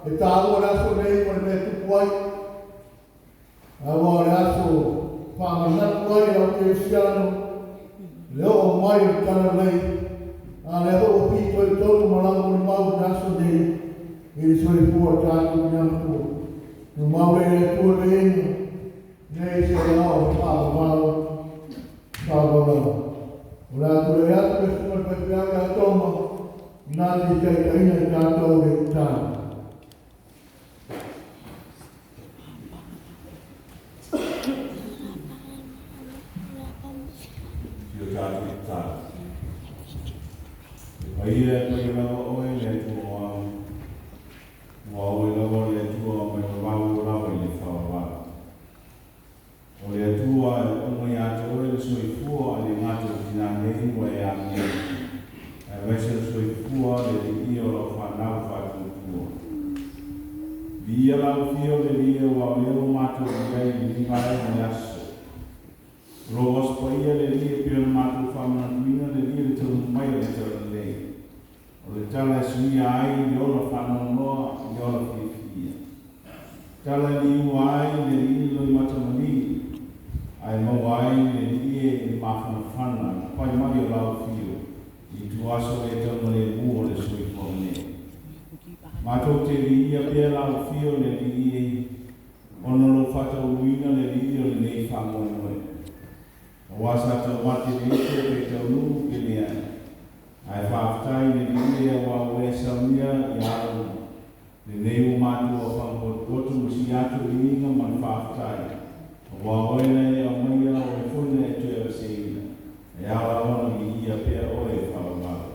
e tāua raso nei mo me tupu ai. Awa raso whamanatu ai au te usiano, leo o mai o tana lei, a leo o pito i tolu malango ni mau raso nei, i soi pua tātu ni ampu. No mau e tua le inu, nei se lao whaamau. Ora tu le atu e suma pepeanga atoma, nāti kei kaina i tātou e tāna. Tio tātou e tāna. Pai e pai rawa oe le tua mua oe rawa le tua mai mau rawa i le whawawara. O le atua e ongo i ato e le soifua a le ngato tina nei mo e a nei. E wese le soifua le i o la whanau whātua. Lia lau fio le lia wa leo mato i rei ni mai ni aso. Roas pa ia le lia pio mato whamanakuina le lia le tau mai le tau lei. O le tala sui ai i o la whanau noa i o la whiwhia. Tala ni uai le lia loi matamani. Ai mawai le ie i mawhanawhana, pai mai o lau fio, i tuaso e tama le mua le sui whaune. Mātou te li ia pia lau fio le li ie, ono lo whata uina le li ie o le nei whangoe noe. O wasa tau mate le ite pe tau nuu ke lea. Ai whaftai le li ie wa ue samia i aru. Le nei u mātou a whangotu musi atu li inga man whaftai. Wa oina e a maia o e funa e tue a seina. E ala ona i ia pia o e whawamara.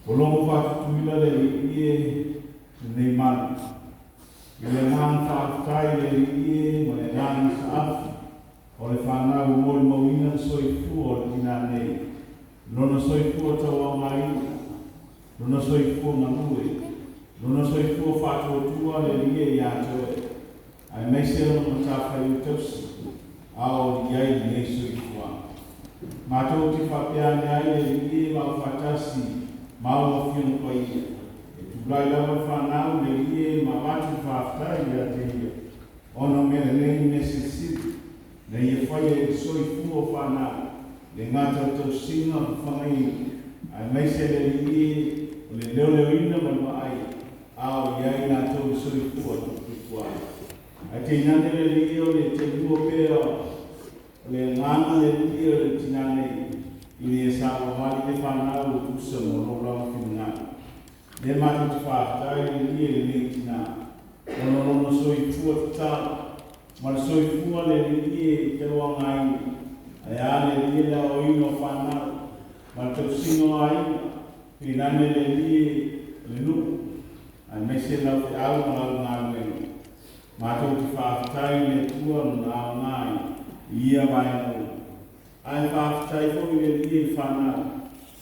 O longo whatu tuila le ie nei manu. I le ngang whaftai le ie mo le ngang saafu. O le whanau mori mawina soifu o le tina nei. Lona soifu o tawa mai. Lona soifu o mangue. Lona soifu o whatu o tua le ie i atoe. Ai mai se o matawhai o tausi, ao i ai nei sui kua. Mātou te whapeane ai e rie mau whatasi, mau o whionu pa ia. E tūrai lawa whanau le rie ma watu whaftai ia te ia. Ono mele nei mese siri, le ia whai e soi fua whanau, le ngata tau singa whangai. Ai mai se le rie, o le leo leo ina ma ai, ao i ai nā tau soi fua tuku kua. Ai te inane le rio le te lua pēa, le ngana le rio le tinane, i le sawa wali le whanau o tusa mo rola whingana. Le matu te whātai le rio le nei tina, ono rono soi fua tata, ma le soi fua le rio te roa ngai, ai a le rio la oino whanau, ma le tau singo aina, inane le rio le nuku, ai mese lau te au ma lau ngā ngwengu. Mātou te whāwhitai le tua nā ngai, ia mai nō. Ai whāwhitai fōi le rie whanau.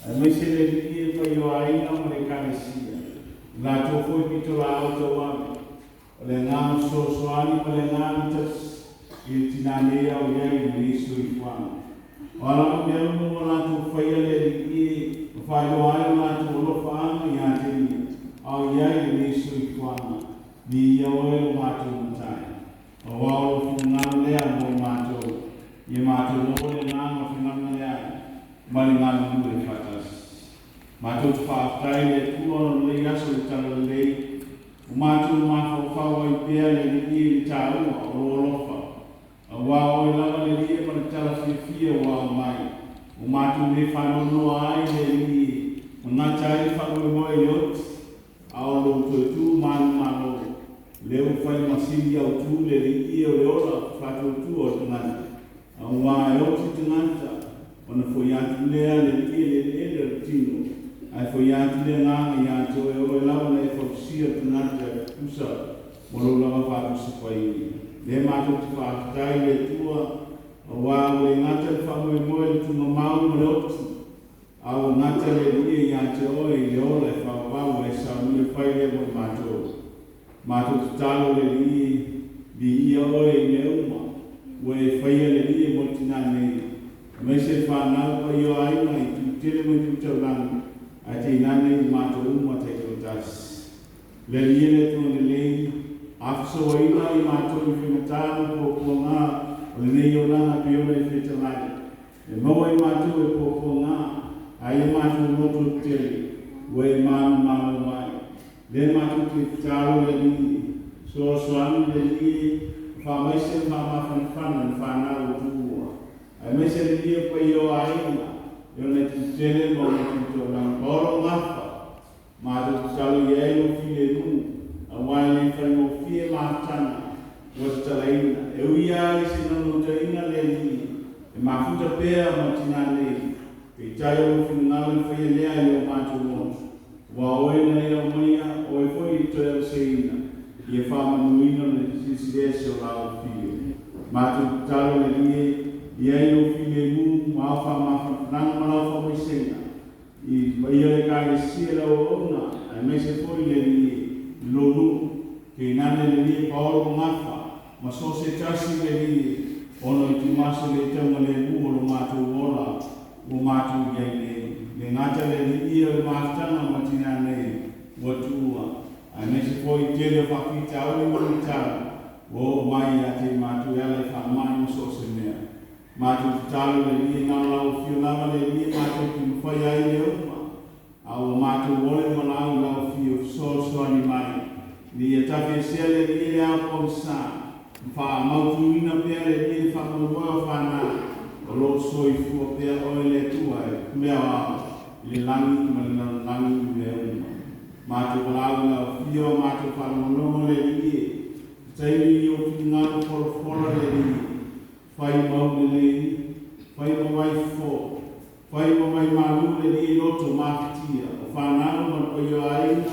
Ai mese le rie pai o aina ma le karesia. Ngā tō fōi pito la auto wame. O le ngā sosoani ma le ngā mitas. I tina nea o iai le iso i whana. O alama me alumu o nā tō whaia le rie. O whai o ai o nā tō lofa anga i ātenia. Au iai le iso i whana. Ni ia oe o mātou mutai. O wao whungana lea mo mātou. Ia mātou no le ngāma whungana lea. Mari ngāma nue whatas. Mātou te whāwhai le tua no lei aso i tala lei. O mātou mawhawhawa i pēa le rie i tāua o rolofa. O wao oe lava le rie ma le tala whiwhia o wao mai. O mātou le whanonoa ai le rie. O ngātai whanoi moe i oti. Ao lo tu manu manu. Leo fai masili au tu le rie o le ora whatu tu o tangata. Au wā e oti tangata. Ona foi atu lea le rie le ele tino. Ai foi atu lea nganga i ato e oe lawa na e whausia tangata usa. Molo lawa whatu sipai. Le mātou te whakatai le tua. O wā o e ngata le whamoe moe le tunga mau le oti. Au ngata le rie i ato oe i le ora e whawau e sauni e whai le mo mātou. Mātou te talo le li ia oe i me uma, ue whaia le li mo tina nei. Mai se whanau pa i o aina i tu tele mo tu tau langu, a te inane i mātou uma te tau tasi. Le lia le tu le lei. Afso wa ina I mātou I whinatāna po ngā. O le nei o lana piona I whetalai. E maua I mātou e po ngā. Ai e mātou motu tele. Wa e mānu mai. Le mātou te tāro le ni. Soanu le ni. Whamaise whamawhanawhana whanau tūua. Ai mese le ni e pai o aina. Yo ne tu tele mo ne tu tō nang koro ngafa. Mātou talo I ai o file nu. A wai whai o fie mātana. Was talaina. E ui ai se nanu taina le ni. E mafuta pēr ma tina le. Pe tai o whinangale whai lea I o mātou motu. Wa oe na ia maia, oe foi I toi au seina. I e whamanuina le sisi o lao fio. Mātou talo le rie. I ai o file mu, ma whamawhananga malau whamaisenga. I ia le kāre sira o ona, ai me se foi le rie lonu. Ke nane le rie paolo ngafa, ma so se tasi le rie. Ono I timasa le taunga le mu o lo mātou ola, o mātou iai le. Le ngata le rie o mātanga ma tina nei, watua. Ai me se foi tele whakita au le manitara. O mai a te mātou ele whamai mo so se mea. Mātou talo le rie nā lau fio lama le rie mātou ki mwhai ai le uma. Au mātou ole mo lau fio soani mai. Ni e tawe sea le rie le au pomsa. Mwha mautu ina pia le rie whakamoa whana. O lo soi fua pia oe le tua e kumea wā. Le langi ma le langi le uma. Mātou lau fio mātou whakamoa le rie. Taimi I o ki ngāru whora le rie. Whai mau le lei, whai mawai fō, whai mawai malu le ni loto makitia, o whanau ma pai o aina,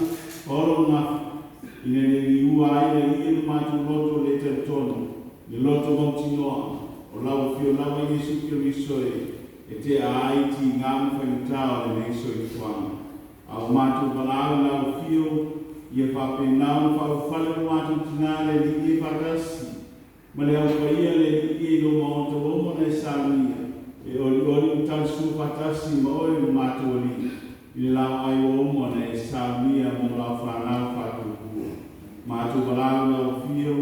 oro ngafa, I le ni ua aina I le mātu loto le te tono, le loto mauti noa, o lau fio lawa Yesu Kiriso e te aiti ngāmu whainutao le neiso I tuanga. Au mātu walau lau fio, I e whapenau whau whale mātu tina le ni I whakasi, ma le au paia le I no maota omo na samia. E ori utansu patasi ma oi no mato oli. I le lau ai omo na samia mo lau whanau whakukua. Mato walau lau fio,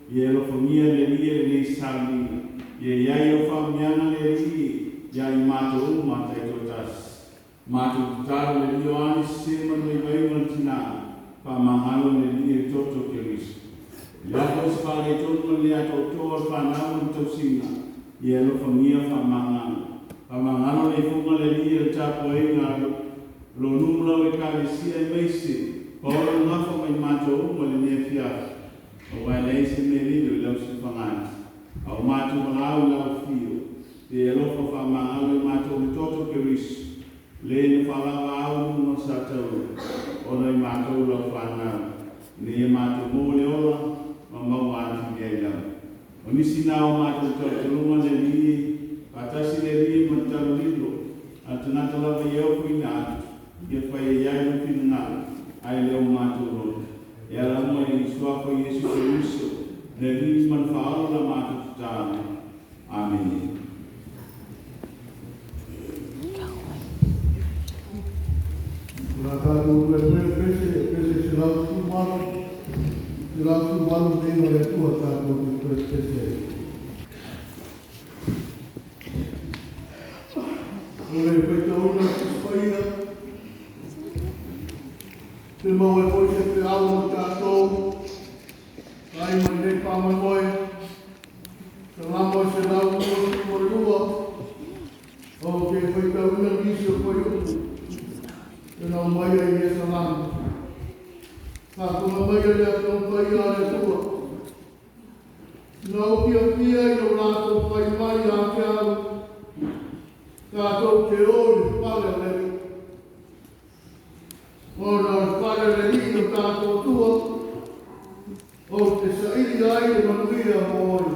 I e lofongia le lie samia. I e iai o whamiana le lie, iai mato omo ma tai totas. Mato tutaro le lie o ani sema no I waima tina, whamangalo le lie toto Kiristo. Iapo se whare tonu le ato toa whanau ni tausinga, I e lofongia whamangano. Whamangano le funga le lia le tapo e ngaro, lo numero e kālesia e meise, paolo ngafa mai mato uma le nea fiafa. O wai leise me lido I lau si whangani. Au mato malau lau fio, te e lofo whamangano e mato le toto Kiriso. Le ne whalawa au no satau, o nei mato lau whanau. Ne e mato mo le ola, mau ati dia ila. O nisi nao mātou tōrunga le rie, patasi le rie mataru lilo, atu natala vai au kuina atu, ia whai e iai no pina ai leo mātou roto. E ala mua I suako Yesu Kiriso, le rie man whaalo la mātou tutāne. Amen. Nā tātou pese se lau kumaro, se lau kumaro tēnā le tua tātou ki pese. Ore peitauna ki spaina, te mau e poise te alu o tātou, ai mai nei pāmanoi, te lamo se lau kumaro ki morua, o ke peitauna ki se poiuku. Tēnā mai ai e salama. Ka kuma mai ai a tau pai a e tua. Nā ukia pia I o rātou pai mai a te alu. Ka tau te ori whare leri. O nā whare leri o tātou tua. O te sairi ai e manuia o ori.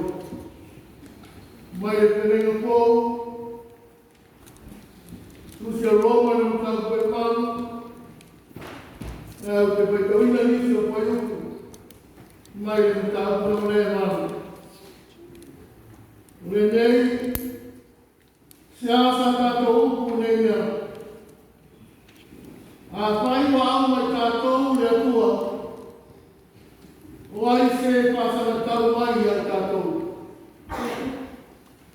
Mai e perenga pōu. Tusi a Roma no tau koe pānu. O te peitauina nisi o paiuku. Mai no tau koe o rea manu. Ure nei, se asa tātou upu nei mea. A whai wa au mai tātou le atua. O ai se pasana tau mai a tātou.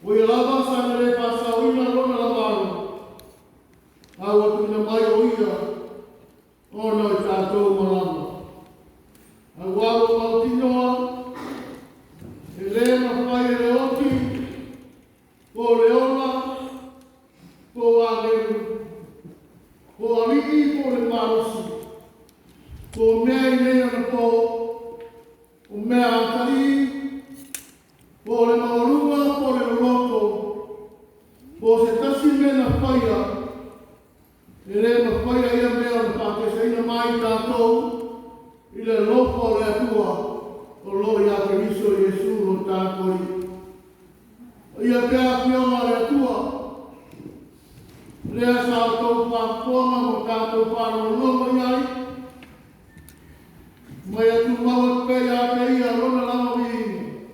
O i lava sana le pasa o ina rona lavaro. Au atu ina mai o ia. O no i tātou malama. Au walo mautinoa. E le mawhai e le oti. Po leona. Po agenu. Po alii po le marosi. Po mea i nea na po. O mea atari, po le maorunga, po le loko, po se tasi mena whaia, e le ma whaia ia mea na pake sa ina mai tātou, i le loko le atua, o lo ia ke riso Jesu o tākoi. Ia pēa pionga le atua, lea sa o tau pāponga mo tātou pāro longa iai, mai atu maua pei a pei a rona lama vini.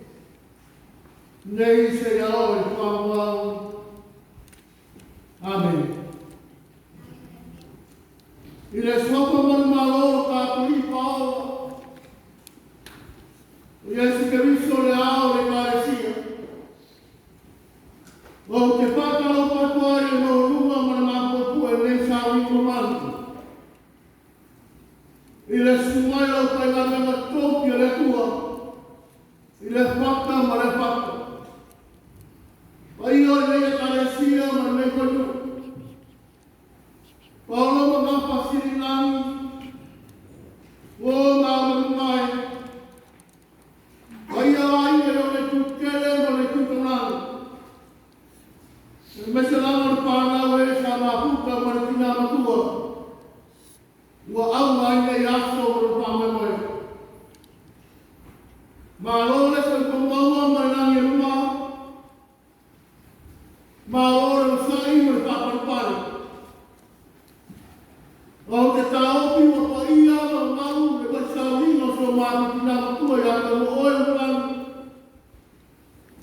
Nei se iao e whāwau. Amen. I le sopa manu malo tāturi pāo. O Iesu Keriso le ao le kāresia. O te whakalo patua i no runga mana māpopu e nei sāwi komanu. I le sumai au pai ngā tōpia le tua. I le whaka ma le whaka. Pai o nei e kāresia ma nei koinu. Paolo ma ngā pasiri nani. O ngā manungai. Pai a ai e o le tukere ma le tukanani. E mese lama le pānau e sa ngā puka ma le tina matua. Ua au mai nei aso o le pāme moe. Mā lore se komaua mai nangi e ruma. Mā lore usai mo le paparupare. O te tāopi wa paia wa mau le waisauhino so mātu tina matua i ata mo oe upani.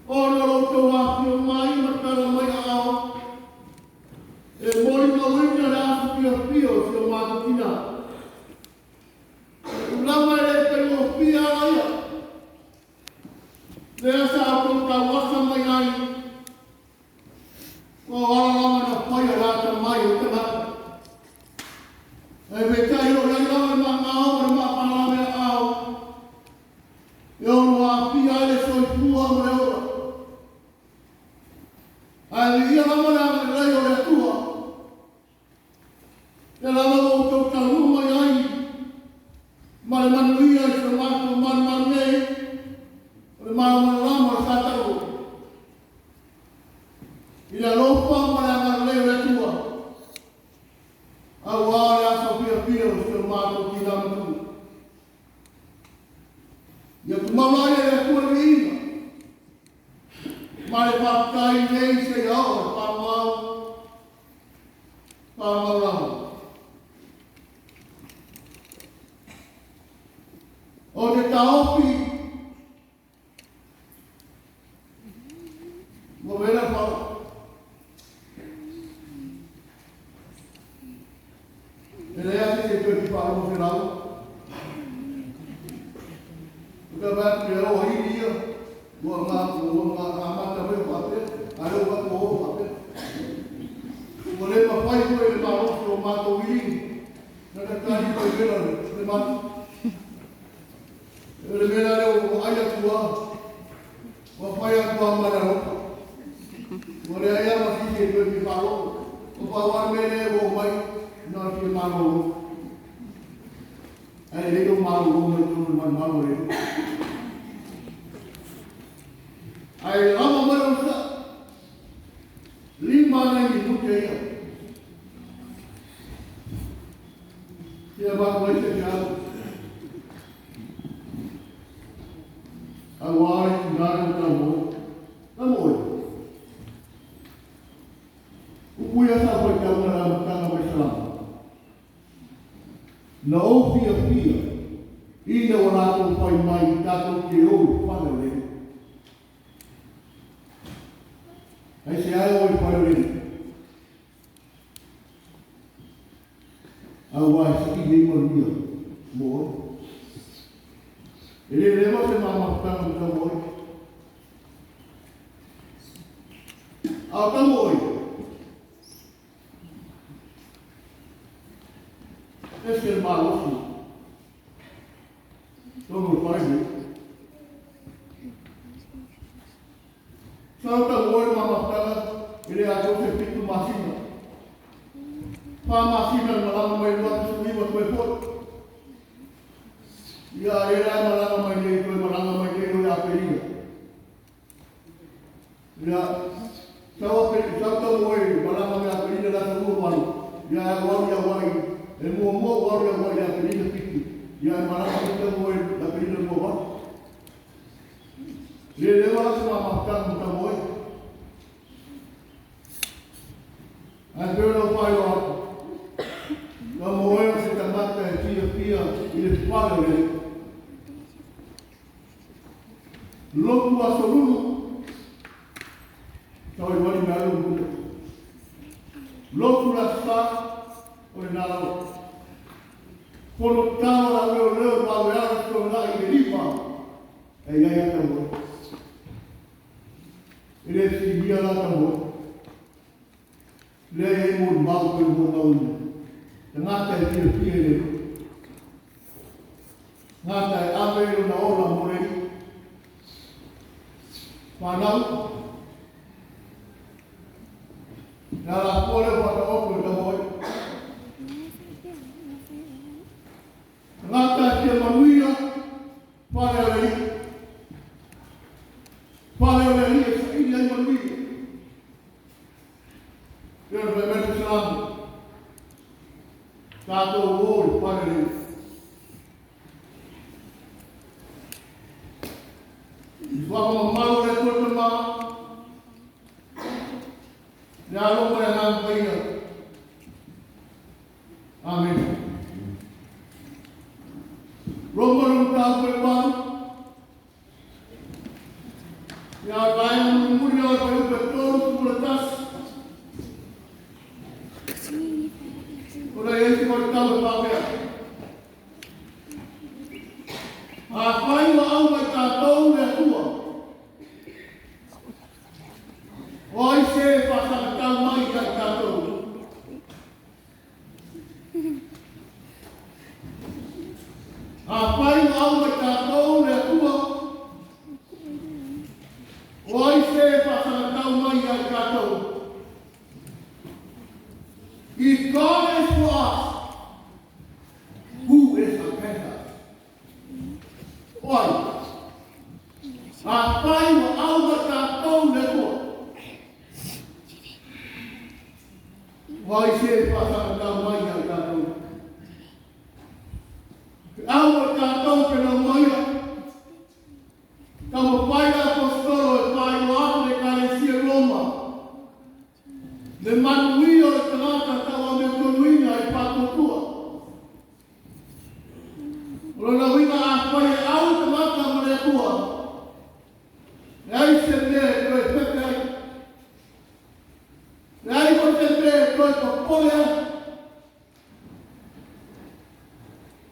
O noro tō wapi o mai matara mai a ao. E mori mawina le asu pia pio so mātu tina. Lama e te o pia aia. Lea sa ato ka wasa mai ai. O ala lama na paia rata mai o te hata. E me tai o rei lama ma ngāo ma ma palame ao. E ono a pia e soi pua mo le ora. Ai li ia lama na me rei o le tua. E lama o tō ka luma i ai. Ma le manuia i se mako manu nei, o le manu lama o sataro. I la lopa ma le anga leo le tua. Au aare asa pia pia o se mako ki namatu. Ia tu mawai e le tua le ina. Ma le papai nei se iao e pāmau. Pāmau lama. O te taopi, mo vera pao. E rea te te ki pao mo whenau. Uka bāt me o hiri ia, ua ngā amata weo pate, a reo wako o pate. Mo le ma whai koe le marofi o mātou wili, na ka tari koe vera le matu. E le mena leo o aia tua, o whai a tua mana roka. O le aia ma fike e koe ki wharo, o whawar mene o mai, nā ki mana o. Ai le o mana o mai tōnu mana o reo. Ai lama mai o sa, lima nei i mute ia. Ia wako ai te kia. Awai ngāru tamo, tamo e. Ukuia sa koe te aunara mutanga mai salama. Na o pia pia, ina o rātou pai mai tātou ke ou whana le. Ai se ai oi whana le. Awai saki nei maria, mo. Ele leva se mama para o tambor. Ao tambor. Esse é maluco. Todo pai. Só o tambor mama para ele achou que fica macina. Para macina malam mai luar suwi buat berpot. Ya, era malam mai dia itu malam mai dia itu apa ini? Ya, kalau tambor malam mai apa ini dah semua baru. Ya, wali. Semua wali apa ini fikir. Ya, malam tambor apa ini semua. Dia lewat semua makan tambor. Ada orang payah. Kamu orang sedang makan dia ini paling ni. Loku asolulu. Kau ini mana malu pun. Loku rasa oleh nalar. Kalau tahu orang bawa orang sekolah ini lima. Ayah kamu. Ini si dia lah kamu. Dia imun bau pun Ngatai dia ngatai apa yang orang mulai panau dalam pola pada orang damai ngatai dia manusia pada lagi ini yang manusia dia bermain Islam. Satu word pada ini. Suatu malu itu cuma lalu mereka bayar. Amin. Rombongan tahu berpan. Ya lain mulia betul kualitas. Orang yang tidak tahu apa. Apa yang awak tak tahu dia tua. Oi se pasal tahu mai tak tahu. Apa yang awak tak tahu dia tua. Oi se pasal tahu mai tak tahu. If God is for us, who is against us? Why? Apa yang awak tak tahu lepas? Why say pasal damai yang tak tahu? Awak tak tahu penamanya. Kamu pada apostol, pada waktu Ekalesia Roma. Dengan wiyar terata kawan menuinya ipatu tua. Kalau wina apa yang awak terata mereka. Lai sendiri kau pekai. Lai kau sendiri kau kepoleh.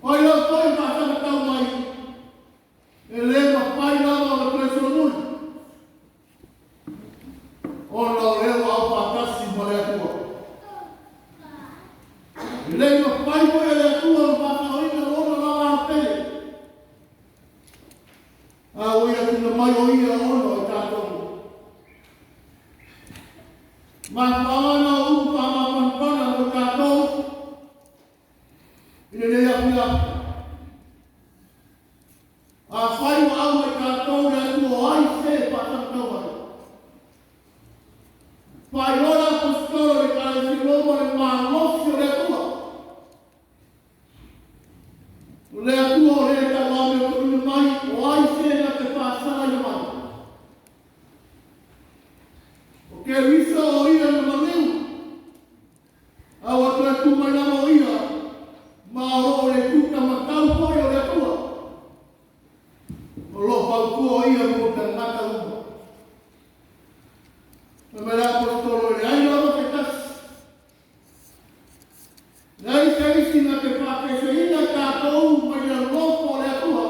Ayah kau pasal tahu mai. Elema pai nama orang Kristus. Orang lewa apa kasih mereka. Elema pai mereka tua pasal ini orang orang teh. Awak yang tidak mahu ia orang tak tahu. Mana umpama pernah tak tahu. Ini dia punya. Apa yang awak tak tahu dan tuai se pasal tahu. Paiola apostolo di Calcilomo nel Marmosio le tua. Le tua le tavame con il mai oai sena che passa la mano. Ok, visto io non avevo. Awak tu tu mana mau ia. Mau le tu tak tahu poi le tua. Kalau kau ia bukan mata lu. Namanya apostolo ini, ayo apa kita? Dari sini nak pakai sehingga kau punya lopo le tua.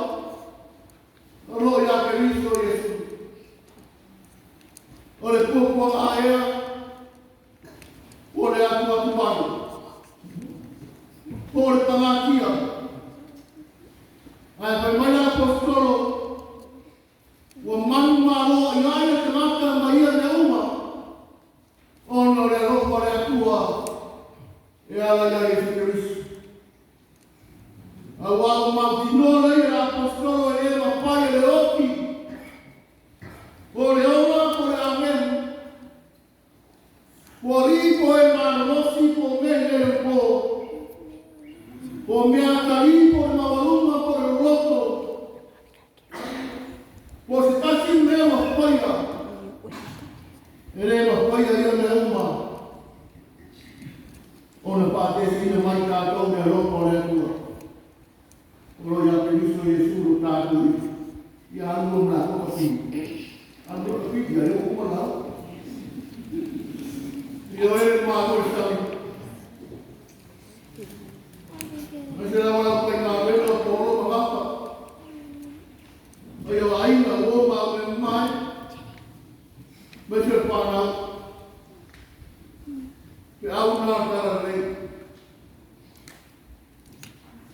po le pangakia. Ai pa mai la apostolo wa manu malo i ai te mata mai le uma. Ono le ropa le atua e ala ia Yesu Kristo. Awa mautino le apostolo e le mapai le oki. Po le oma, po le amenu. Po ripo e marosi, po mele po. Po mea kari, po mawaruma, po le roto. Po se kasi mea mapaia. E le mapaia ia me uma. Ona pate sina mai tātou me ropo le atua. Olo ia Kristo Yesu lo tātou. Ia anu na kokapi. Anu kokapi, ia leo kumana. Ia ere mātou stari. Mese la wala pai ngā wena o polo magapa. Ia aina o mā me mai. Mese whanau. Pe au nā tara rei.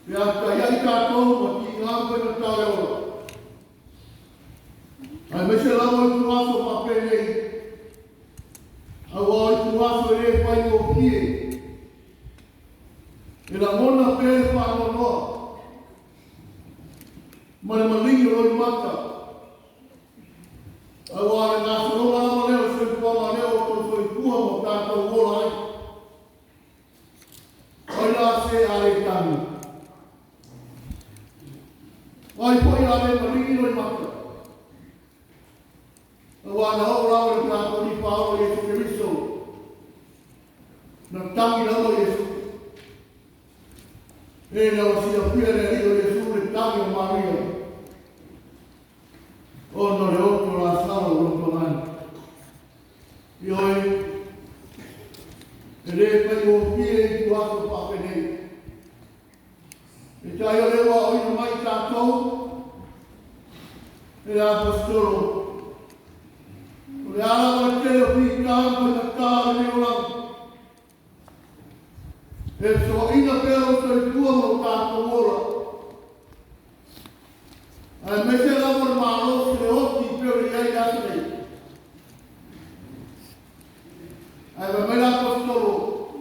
Pe a ka iai kātou ma ki ngā wena tāre ora. Ai mese la wala tu aso ma penei. Au ai tu aso e pai o kie. E la mona pere whāno noa. Mane malingi roi mata. Au ai ngā whanonga ama leo se kuama leo o soi kuha mo tātou ora ai. Ai la se are tanu. Ai poi la me malingi roi mata. Au ai na ora ora tātou ni Paulo Yesu Kristo. Na tangi na o Yesu. E na o sia pia le rio Yesu le tangi o Maria. O no le otro la sala o lontonani. I oi, e le pai o pia i tu ato papenei. E tai o lewa o ina mai tātou, e le apostolo. O le ala o te o pi kāmpo na kāre me o lau. E so ina pēo so i tua mo tātou ora. Ai mese la mo malo se le oti pēo i ai asnei. Ai ma mera apostolo,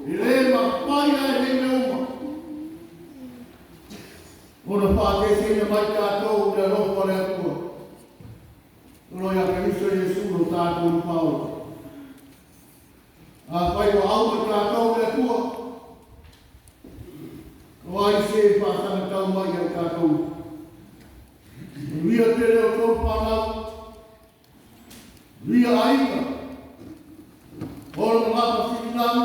i le ma pai ai le me uma. Ona pāte se ina mai tātou le ropa le atua. Uno ia Kristo Yesu lo tātou i Paulo. A pai o au me tātou le atua. O ai se pātana tau mai ai tātou. Ria tere o tō whanau. Ria aina. Ora ngāpa whitinau.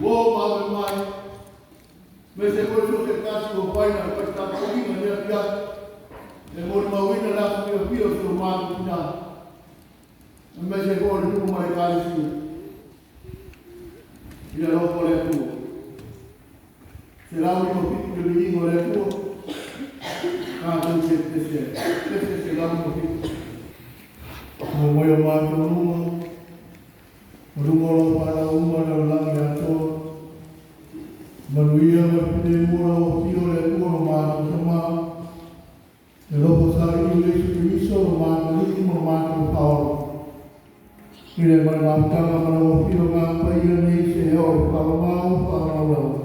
Wō mawe mai. Me se koe so te kasi o paina. Pai tātou ina nea pia. E mori mawina rāta pia pia so mātu tina. Me se koe tuku mai kāre sina. Ina ropo le tua. Se rau i mo pitu le ingo le tua. Kātou se tese. Tese se rau mo pitu. Mo moia mātou ruma. Ruma lo para uma le langi atoa. Manuia ma pite mura o pio le tua no mātou sama. E lopo sari i Yesu Kristo no mātou liki mo mātou paolo. Ire mai mātanga mana o pio ngā paia nei se eo e palamau palamau.